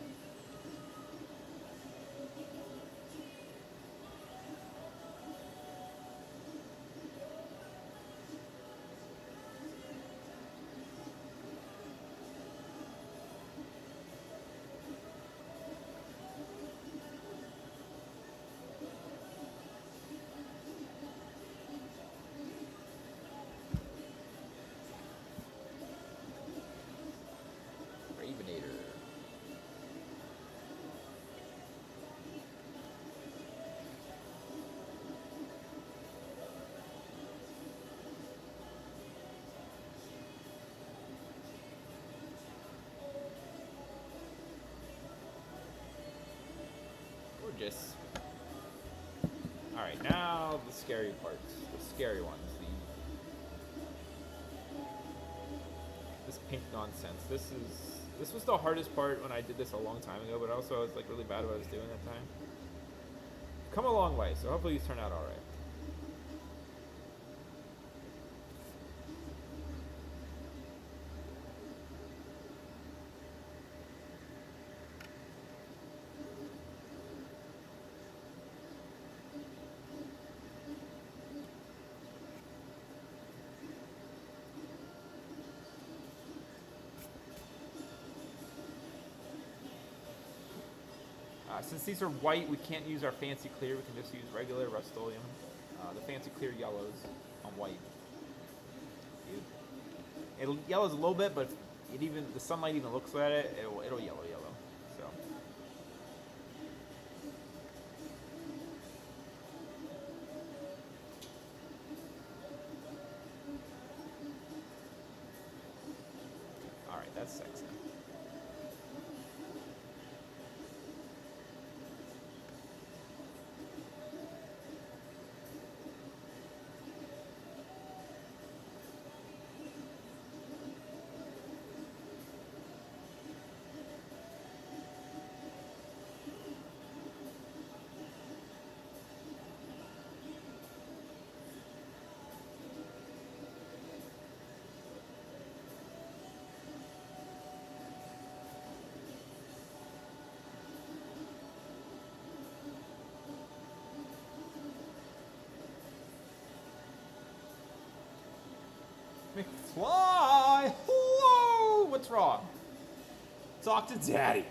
Gorgeous. Alright, now the scary parts. The scary ones. This pink nonsense. This was the hardest part when I did this a long time ago, but also I was like really bad at what I was doing that time. Come a long way, so hopefully these turn out all right. Since these are white, we can't use our fancy clear. We can just use regular Rust-Oleum. The fancy clear yellows on white. It yellows a little bit, but the sunlight even looks at it, it'll yellow. So. All right, that's sexy. McFly! Whoa! What's wrong? Talk to Daddy.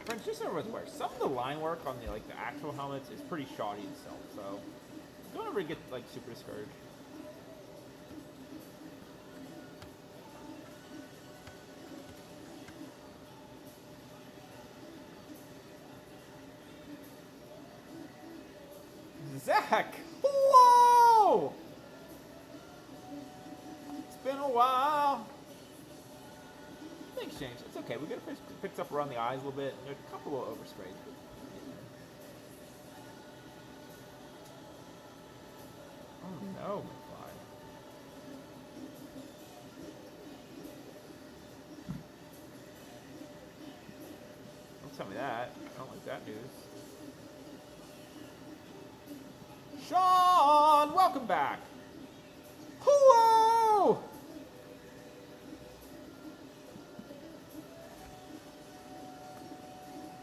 Friends, just so everyone's aware, some of the line work on the actual helmets is pretty shoddy itself, so don't ever get super discouraged. Zach! Whoa! It's been a while. Thanks, James. It's okay. We got picked up around the eyes a little bit. There's a couple of oversprays. Oh no, McFly. Don't tell me that. I don't like that news. Sean, welcome back. Hello.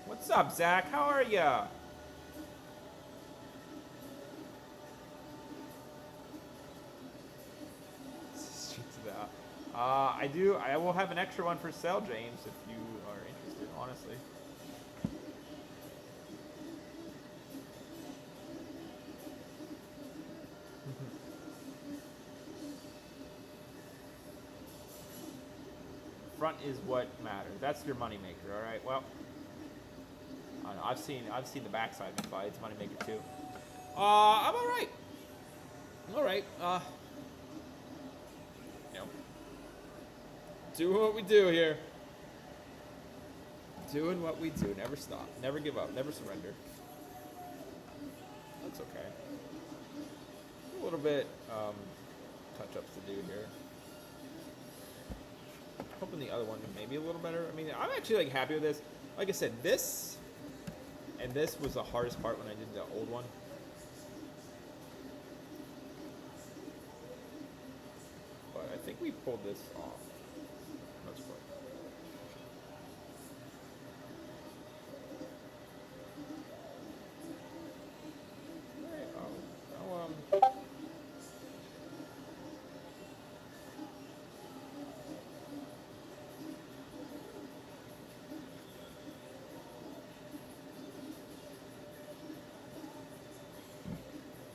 What's up, Zach? How are ya? I will have an extra one for sale, James, if you are interested, honestly. Front is what matters. That's your moneymaker, all right? Well, I don't know. I've seen the backside of McFly. It's a moneymaker too. I'm all right. I'm all right. Doing what we do here. Doing what we do. Never stop. Never give up. Never surrender. That's okay. A little bit touch-ups to do here. Hoping the other one may be a little better. I mean, I'm actually happy with this. Like I said, this and this was the hardest part when I did the old one. But I think we pulled this off. Most part.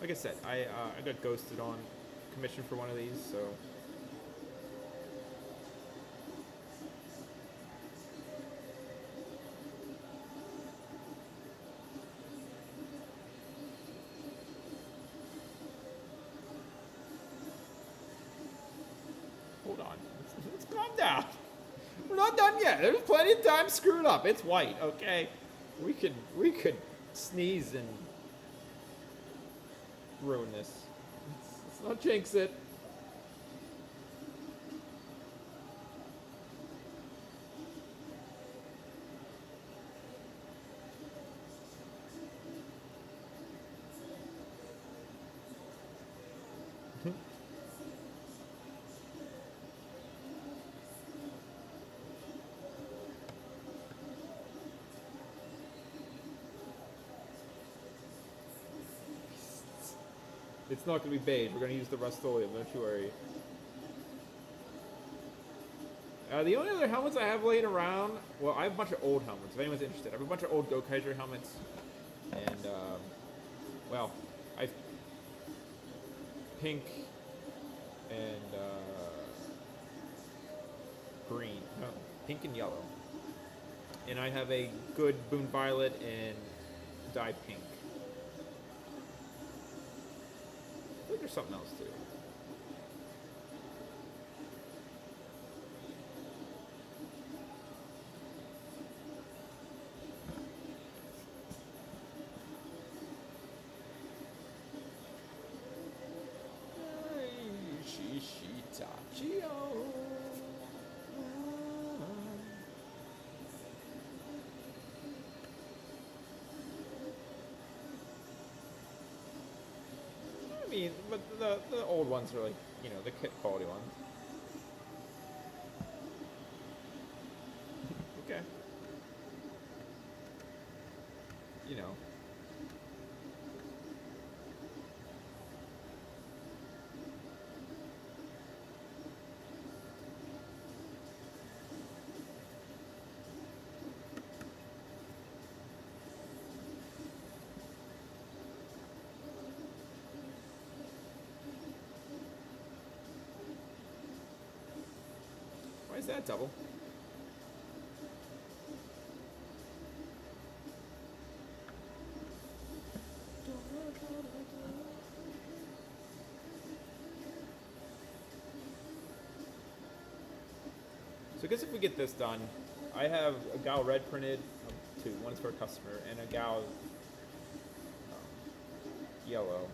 like I said, I got ghosted on commission for one of these, so. Hold on. Let's calm down. We're not done yet. There's plenty of time. Screw it up. It's white, okay? We could sneeze and ruin this. Let's not jinx it. It's not going to be beige. We're going to use the Rust-Oleum, don't you worry. The only other helmets I have laying around, well, I have a bunch of old helmets, if anyone's interested. I have a bunch of old Gokaiser helmets, and, well, I've pink and, green. No, pink and yellow. And I have a good Boon Violet and dye pink. I think there's something else too. I mean, but the old ones are like, you know, the kit quality ones. Okay. You know. Why is that double? So I guess if we get this done, I have a Gal red printed, two. One is for a customer, and a Gal yellow.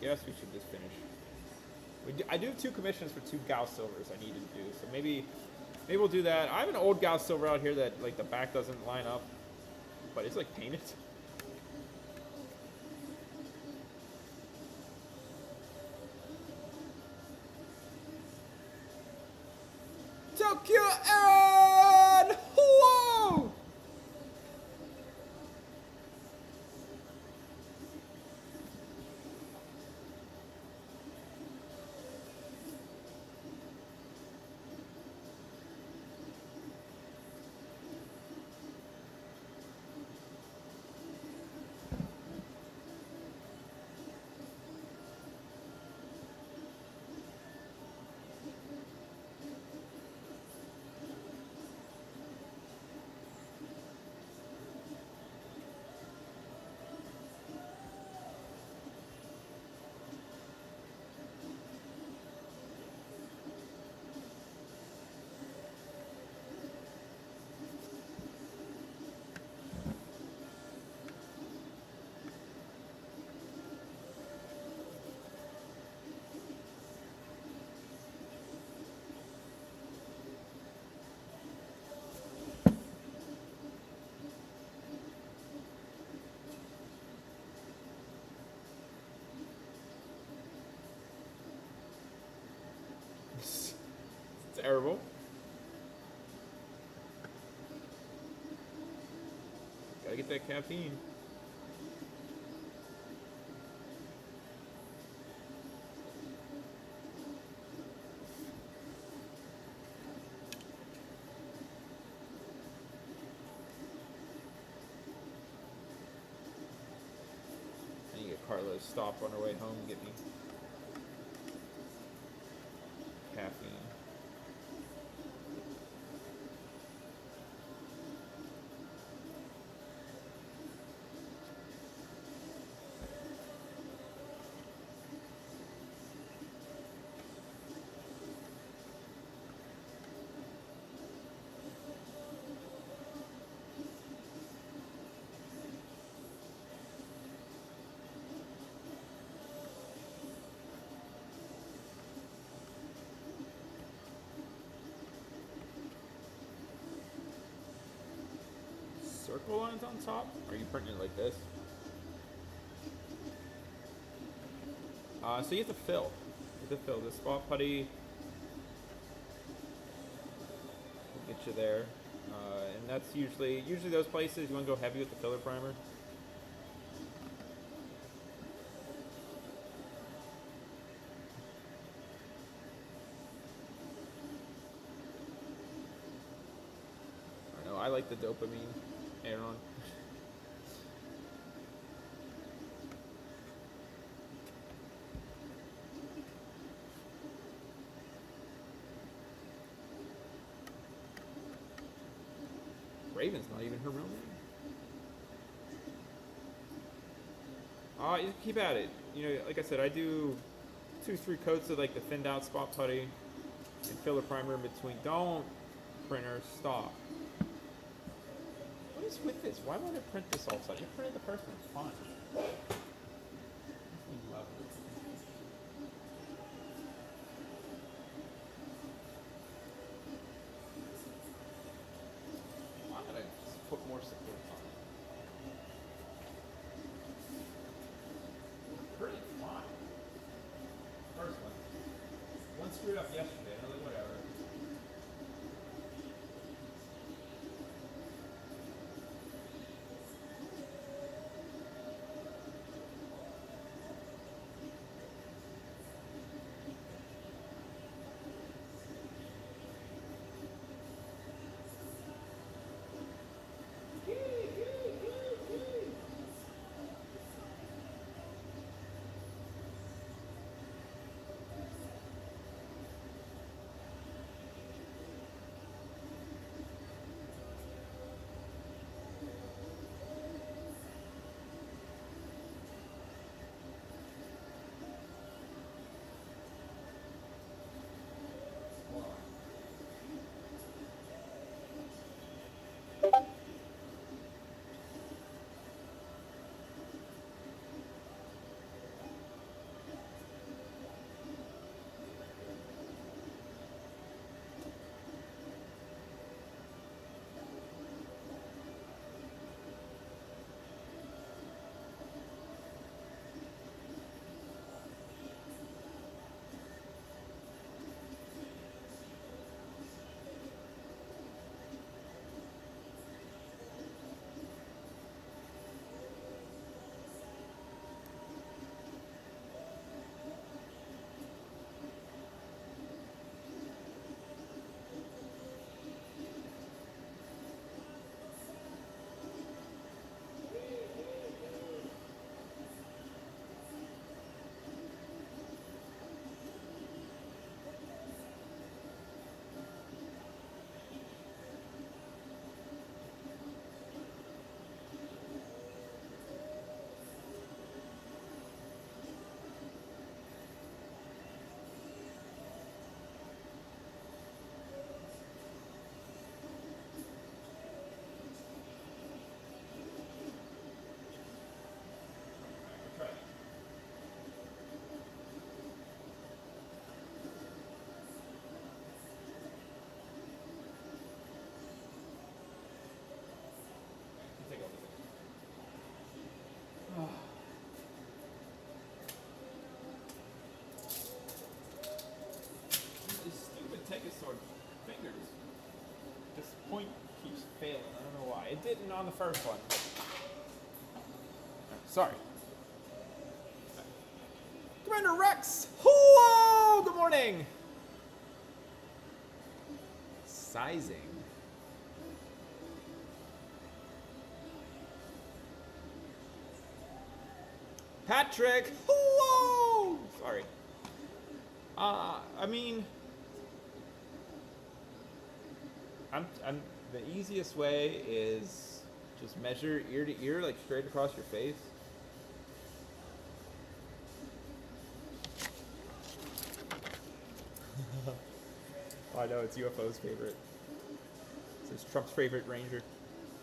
Yes, we should just finish. I do have 2 commissions for 2 Gal silvers I needed to do, so maybe we'll do that. I have an old Gal silver out here that like the back doesn't line up, but it's like painted. Tokyo and whoa! Terrible. Gotta get that caffeine. Carlos stop on our way home and get me caffeine. Circle lines on top? Are you printing it like this? So you have to fill. You have to fill. The spot putty will get you there. And that's usually those places you want to go heavy with the filler primer. I know, I like the dopamine, Aaron. Raven's not even her real name. You keep at it. You know, like I said, I do 2-3 coats of like the thinned out spot putty and filler primer in between. Don't, printer, stop. What is with this? Why won't it print this all of a sudden? You printed the first one, it's fine. I'm gonna just put more support on it. Pretty fine. First one. One screwed up yesterday, another whatever. These stupid Tegasword fingers. This point keeps failing. I don't know why. It didn't on the first one. Sorry. Commander Rex! Hello! Good morning! Sizing. Patrick! Whoa! Sorry. I mean, the easiest way is just measure ear to ear, like straight across your face. Oh, I know, it's UFO's favorite. It's Trump's favorite ranger.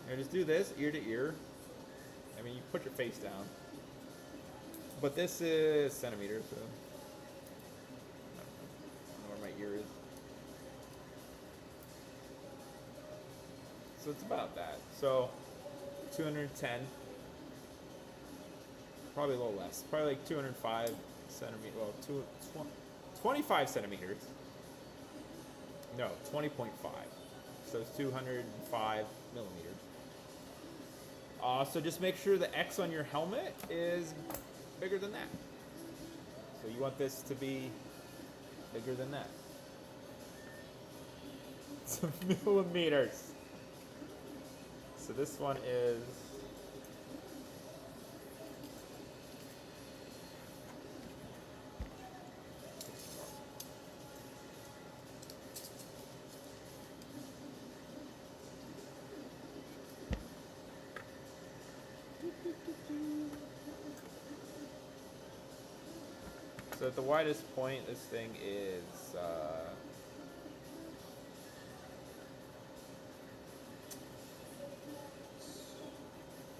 Now just do this, ear to ear. I mean, you put your face down. But this is centimeters, so I don't know where my ear is. So it's about that. So 210, probably a little less. Probably like 205 centimeters. Well, 25 centimeters. No, 20.5. So it's 205 millimeters. So just make sure the X on your helmet is bigger than that. So you want this to be bigger than that. It's millimeters. So this one is so at the widest point, this thing is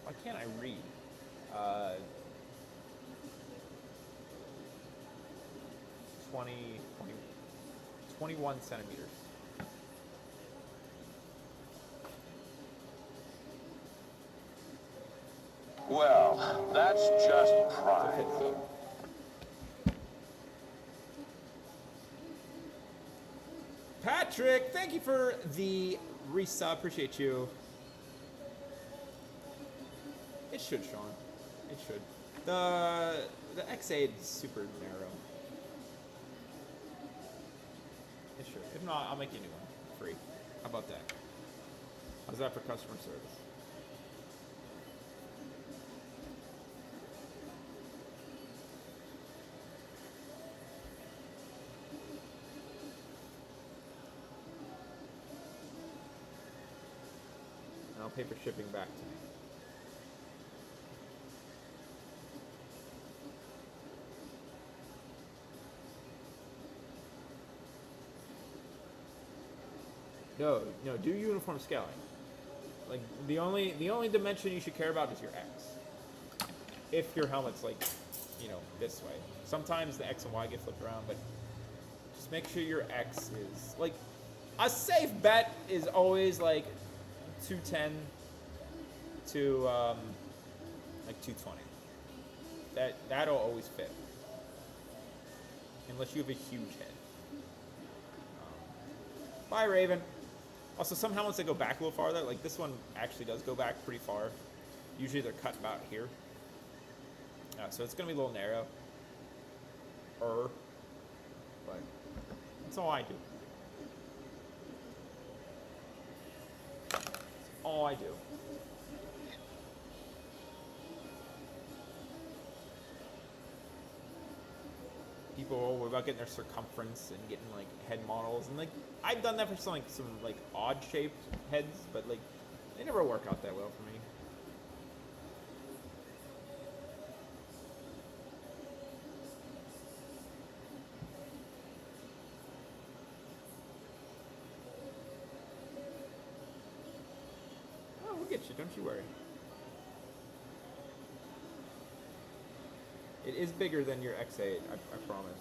why can't I read? 21 centimeters. Well, that's just pride. Patrick, thank you for the resub. Appreciate you. It should, Sean. It should. The X8 is super narrow. It should. If not, I'll make you a new one. Free. How about that? How's that for customer service? And I'll pay for shipping back to me. No, do uniform scaling. Like the only dimension you should care about is your X. If your helmet's like, you know, this way. Sometimes the X and Y get flipped around, but just make sure your X is like a safe bet is always like 210 to like 220. That'll always fit. Unless you have a huge head. Bye, Raven. Also, some helmets that go back a little farther, like this one actually does go back pretty far. Usually they're cut about here. So it's going to be a little narrow. But that's all I do. That's all I do. People worry about getting their circumference and getting like head models, and like I've done that for some like odd shaped heads, but like they never work out that well for me. Oh, we'll get you, don't you worry. It is bigger than your X8, I promise.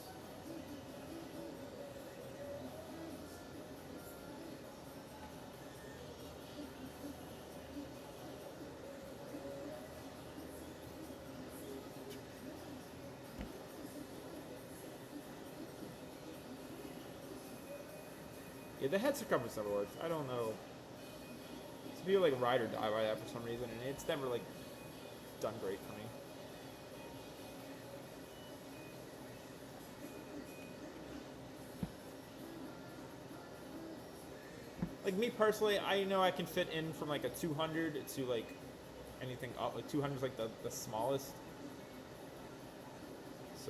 Yeah, the head circumference never works. I don't know. Some people like ride or die by that for some reason, and it's never like done great for me. Like me personally, I know I can fit in from like a 200 to like anything up. Like 200 is like the smallest.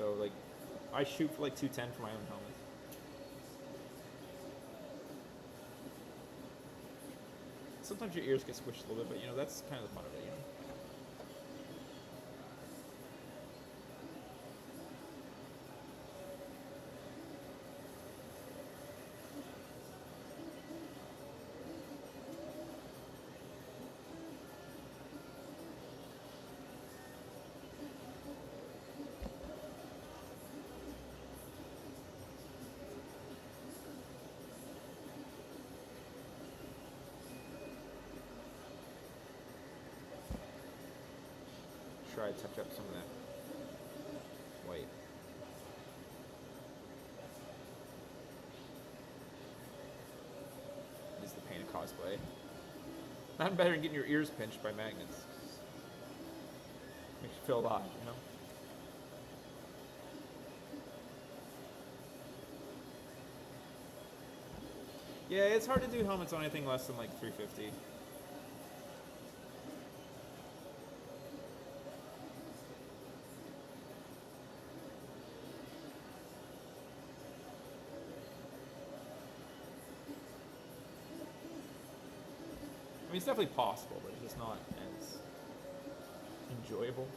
So like, I shoot for like 210 for my own helmet. Sometimes your ears get squished a little bit, but you know, that's kind of the fun of it, you know. Try to touch up some of that white. Is the pain of cosplay. Nothing better than getting your ears pinched by magnets. Makes you feel alive, you know? Yeah, it's hard to do helmets on anything less than like 350. I mean, it's definitely possible, but it's just not as enjoyable.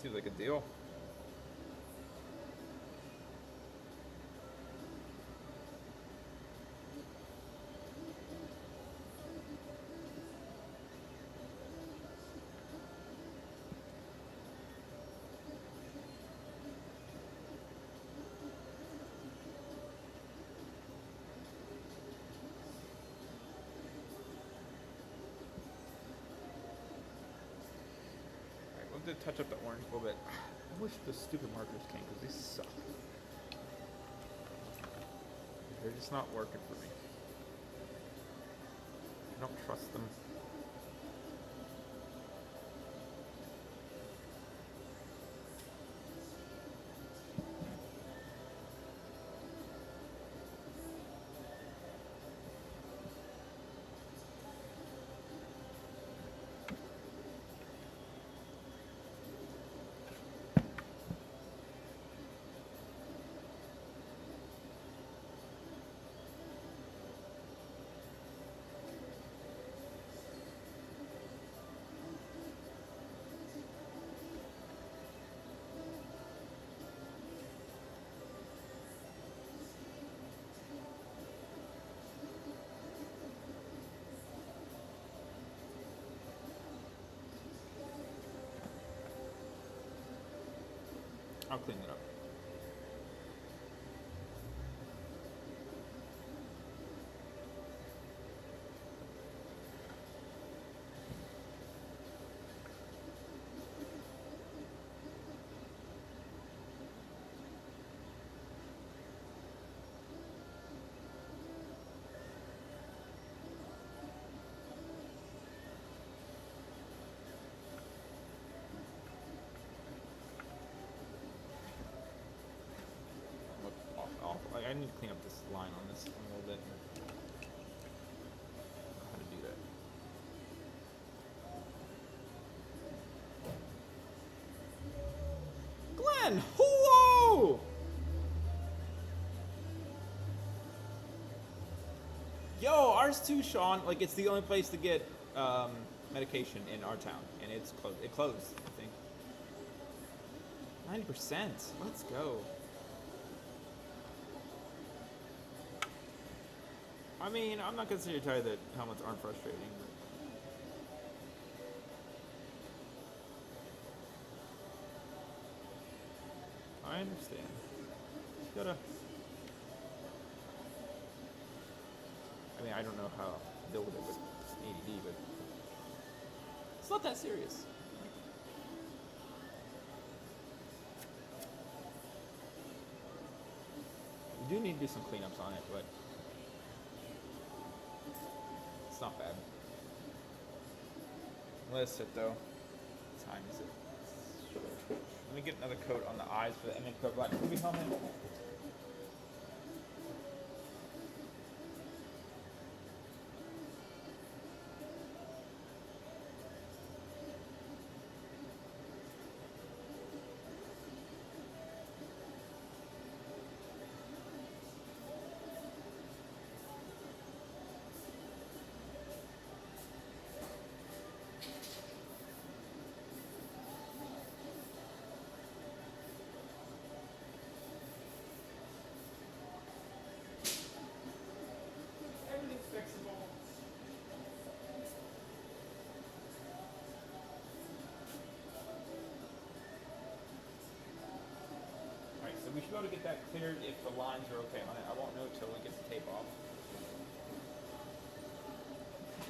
Seems like a deal. Alright, we'll have to touch up the orange a little bit. I wish the stupid markers came because they suck. They're just not working for me. I don't trust them. I'll clean it up. I need to clean up this line on this one a little bit. How to do that? Glenn, hello! Yo, ours too, Sean. Like, it's the only place to get medication in our town, and it's closed. It closed, I think. 90%. Let's go. I mean, I'm not gonna sit here and tell you that helmets aren't frustrating. But I understand. Just gotta. I mean, I don't know how to deal with it with ADD, but it's not that serious. You do need to do some cleanups on it, but it's not bad. Let us sit though. What time is it? Let me get another coat on the eyes for the MN Coat Black movie helmet. Everything's fixable. Alright, so we should be able to get that cleared if the lines are okay on it. I won't know until we get the tape off.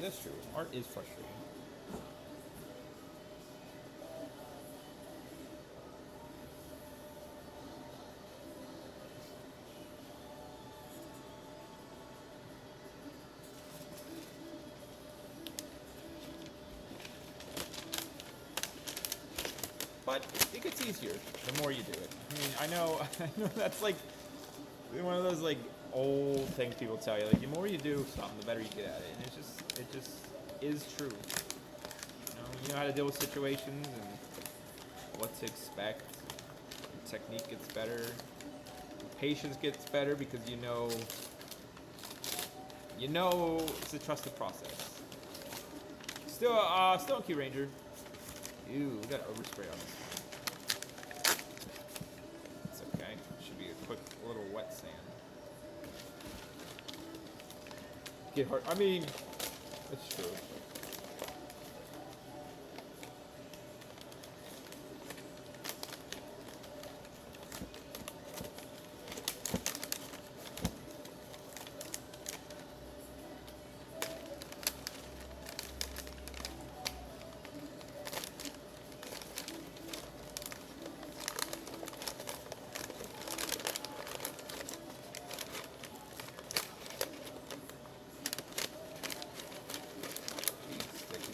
That's true. Art is frustrating. But it gets easier the more you do it. I mean, I know that's like one of those like old things people tell you. Like the more you do something, the better you get at it, and it just is true. You know how to deal with situations and what to expect. Your technique gets better. Your patience gets better because you know it's a trusted process. Still a Key Ranger. Ew, we got overspray on this. It's okay. Should be a quick little wet sand. Get hard. I mean, it's true.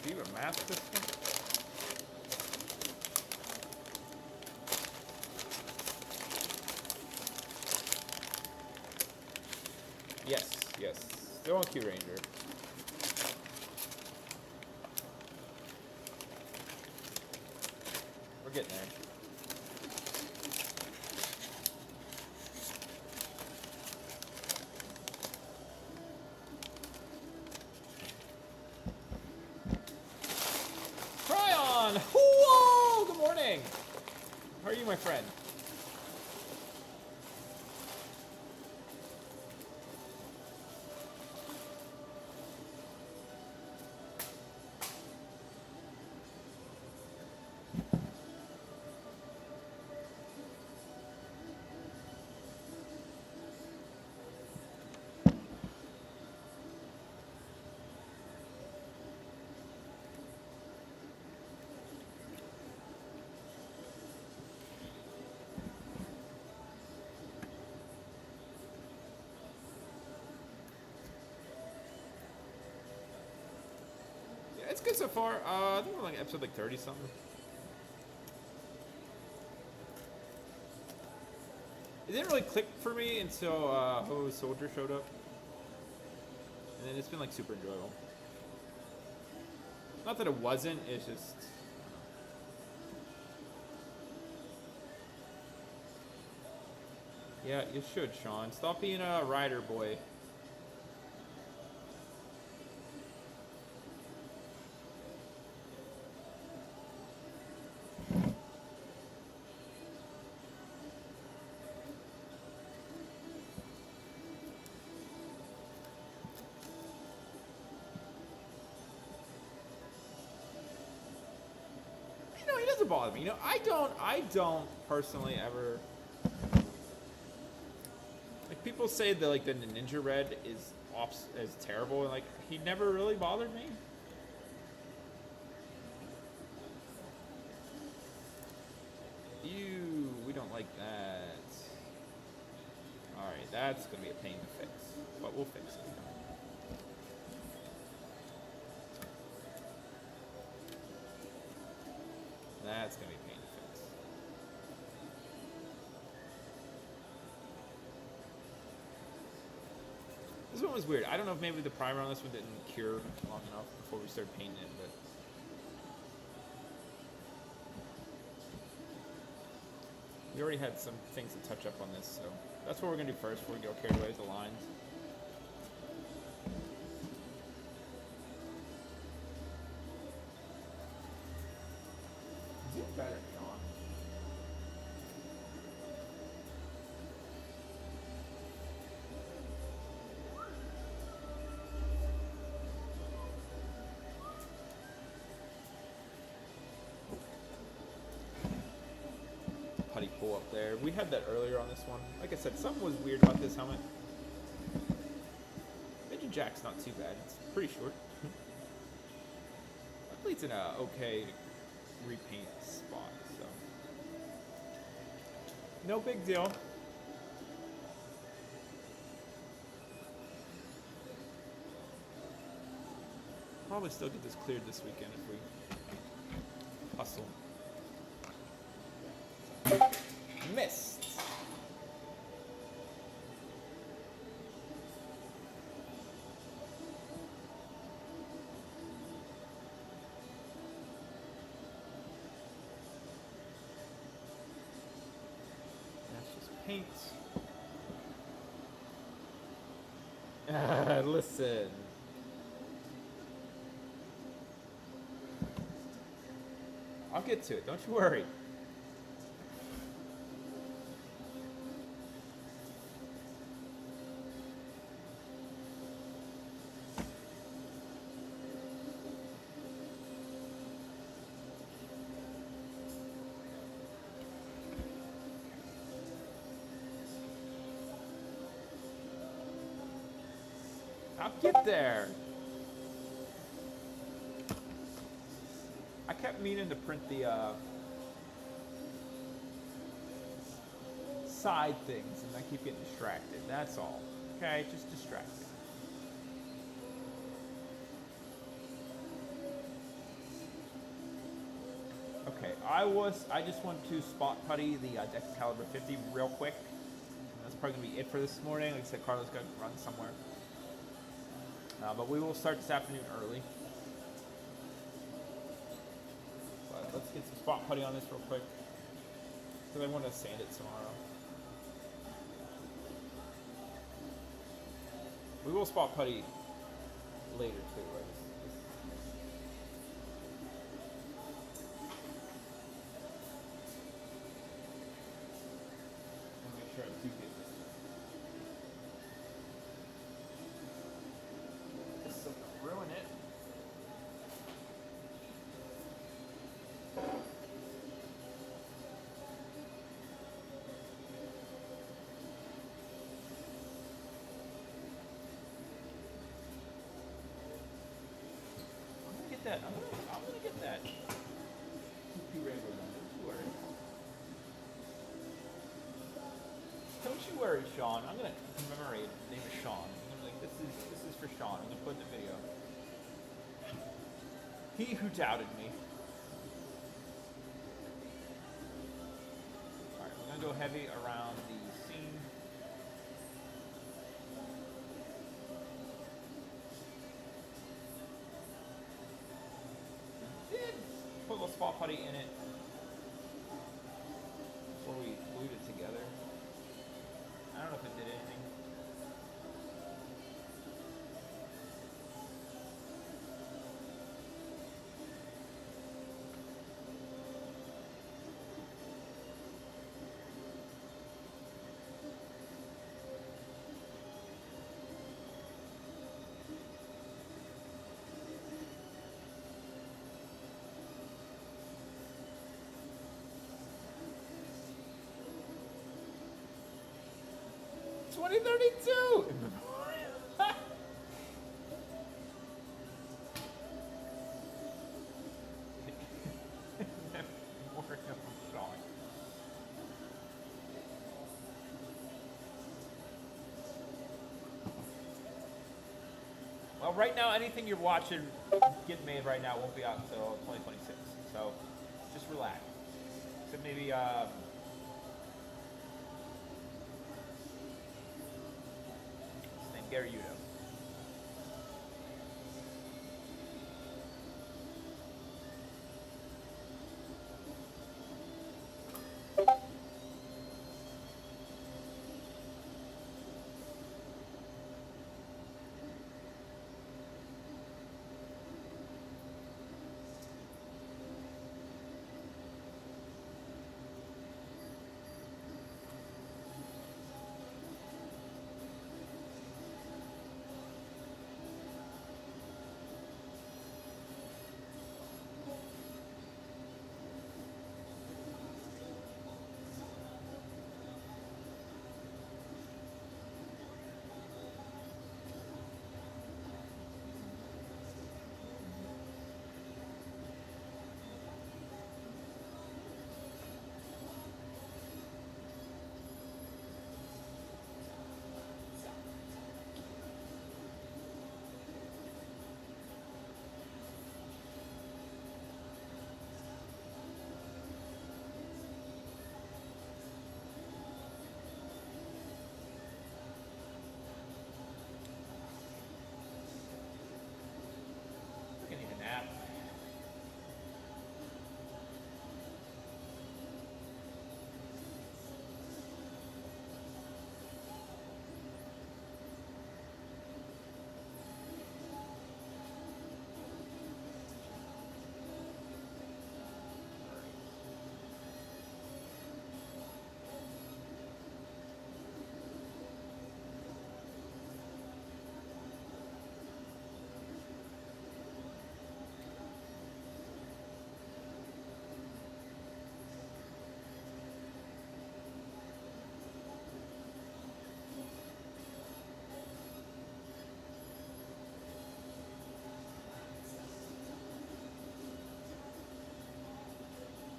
Do you even mask this one? Yes. Still on Q Ranger. We're getting there. Whoa! Good morning! How are you, my friend? It's good so far. I think we're like episode like 30 something. It didn't really click for me until Ho Soldier showed up. And then it's been like super enjoyable. Not that it wasn't, it's just... Yeah, you should, Sean. Stop being a rider boy. He doesn't bother me. I don't personally ever... Like, people say that, like, the Ninja Red is terrible, and, like, he never really bothered me. Ew, we don't like that. Alright, that's gonna be a pain to fix, but we'll fix it. That's gonna be a pain to fix. This one was weird. I don't know if maybe the primer on this one didn't cure long enough before we started painting it, but... We already had some things to touch up on this, so... That's what we're gonna do first before we go carried away with the lines. Do better, Sean. Putty pull up there. We had that earlier on this one. Like I said, something was weird about this helmet. Engine jack's not too bad. It's pretty short. Luckily it's in a okay repaint spot, so no big deal. Probably still get this cleared this weekend if we hustle. Missed. Paint. Listen. I'll get to it, don't you worry. I'll get there. I kept meaning to print the side things, and I keep getting distracted. That's all. Okay, just distracted. Okay, I just want to spot putty the Dex Caliber 50 real quick. And that's probably gonna be it for this morning. Like I said, Carlos got to run somewhere. But we will start this afternoon early. But let's get some spot putty on this real quick, because I want to sand it tomorrow. We will spot putty later too, right? I'll make sure I do get this. This will ruin it. I'm gonna get that. Two rainbows on it. Don't you worry. Don't you worry, Sean. I'm gonna commemorate the name of Sean. I'm gonna be like, this is for Sean. I'm gonna put in the video. He who doubted me. Alright, we're gonna go heavy around the seam. baseball putty in it before we glued it together. I don't know if it did anything. $20.32. Well, right now, anything you're watching getting made right now won't be out until 2026. So just relax. So maybe his name Gary Udo. I need a nap.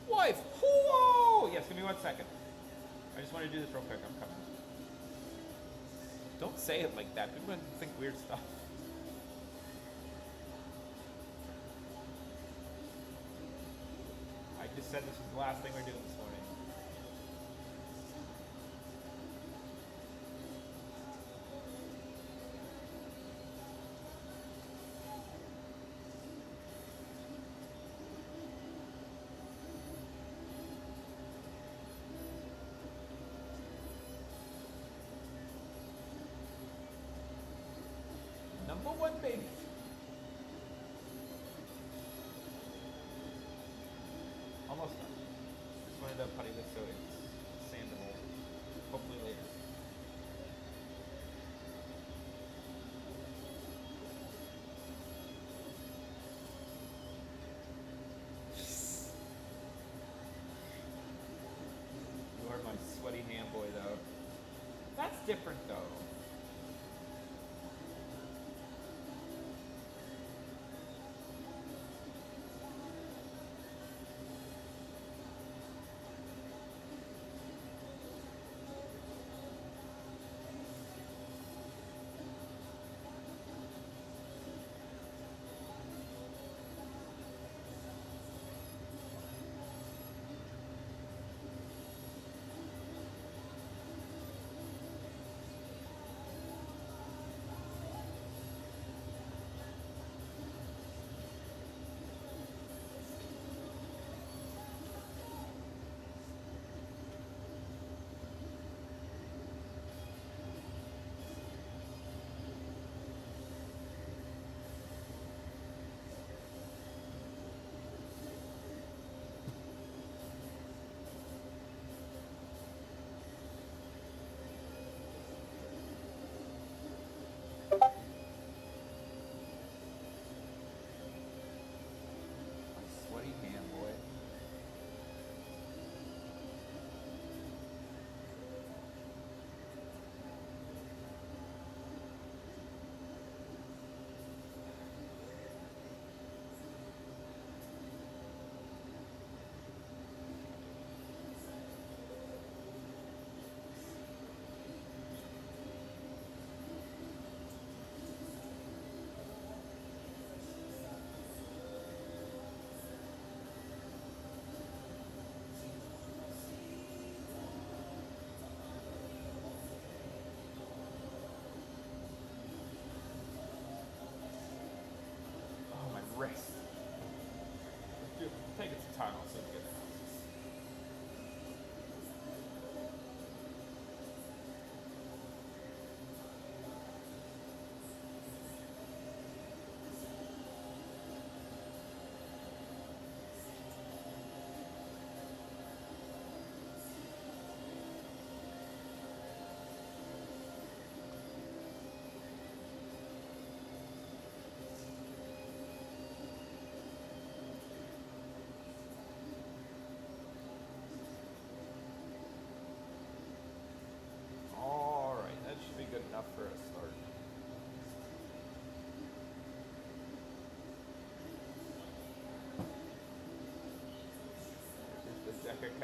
Wife! Whoa! Yes, give me 1 second. I just want to do this real quick. I'm coming. Don't say it like that. People think weird stuff. I just said this was the last thing we're doing this morning. Number one, baby. Almost done. Just wanted to putty this so it's sandable. Hopefully later. You are my sweaty hand boy, though. That's different, though.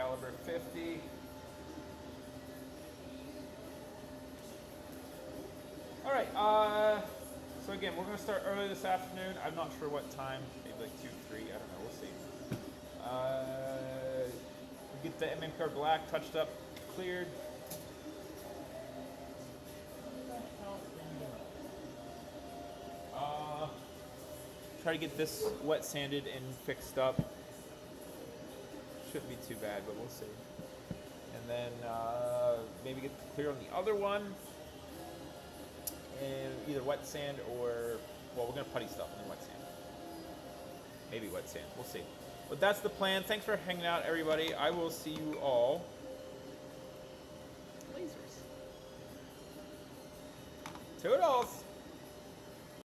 caliber 50. All right. So again, we're gonna start early this afternoon. I'm not sure what time. Maybe like 2, 3. I don't know. We'll see. We get the MMCR black touched up, cleared. Try to get this wet sanded and fixed up. Shouldn't be too bad, but we'll see. And then maybe get clear on the other one. And either wet sand or, well, we're gonna putty stuff and then wet sand. Maybe wet sand, we'll see. But that's the plan. Thanks for hanging out, everybody. I will see you all. Lasers. Toodles!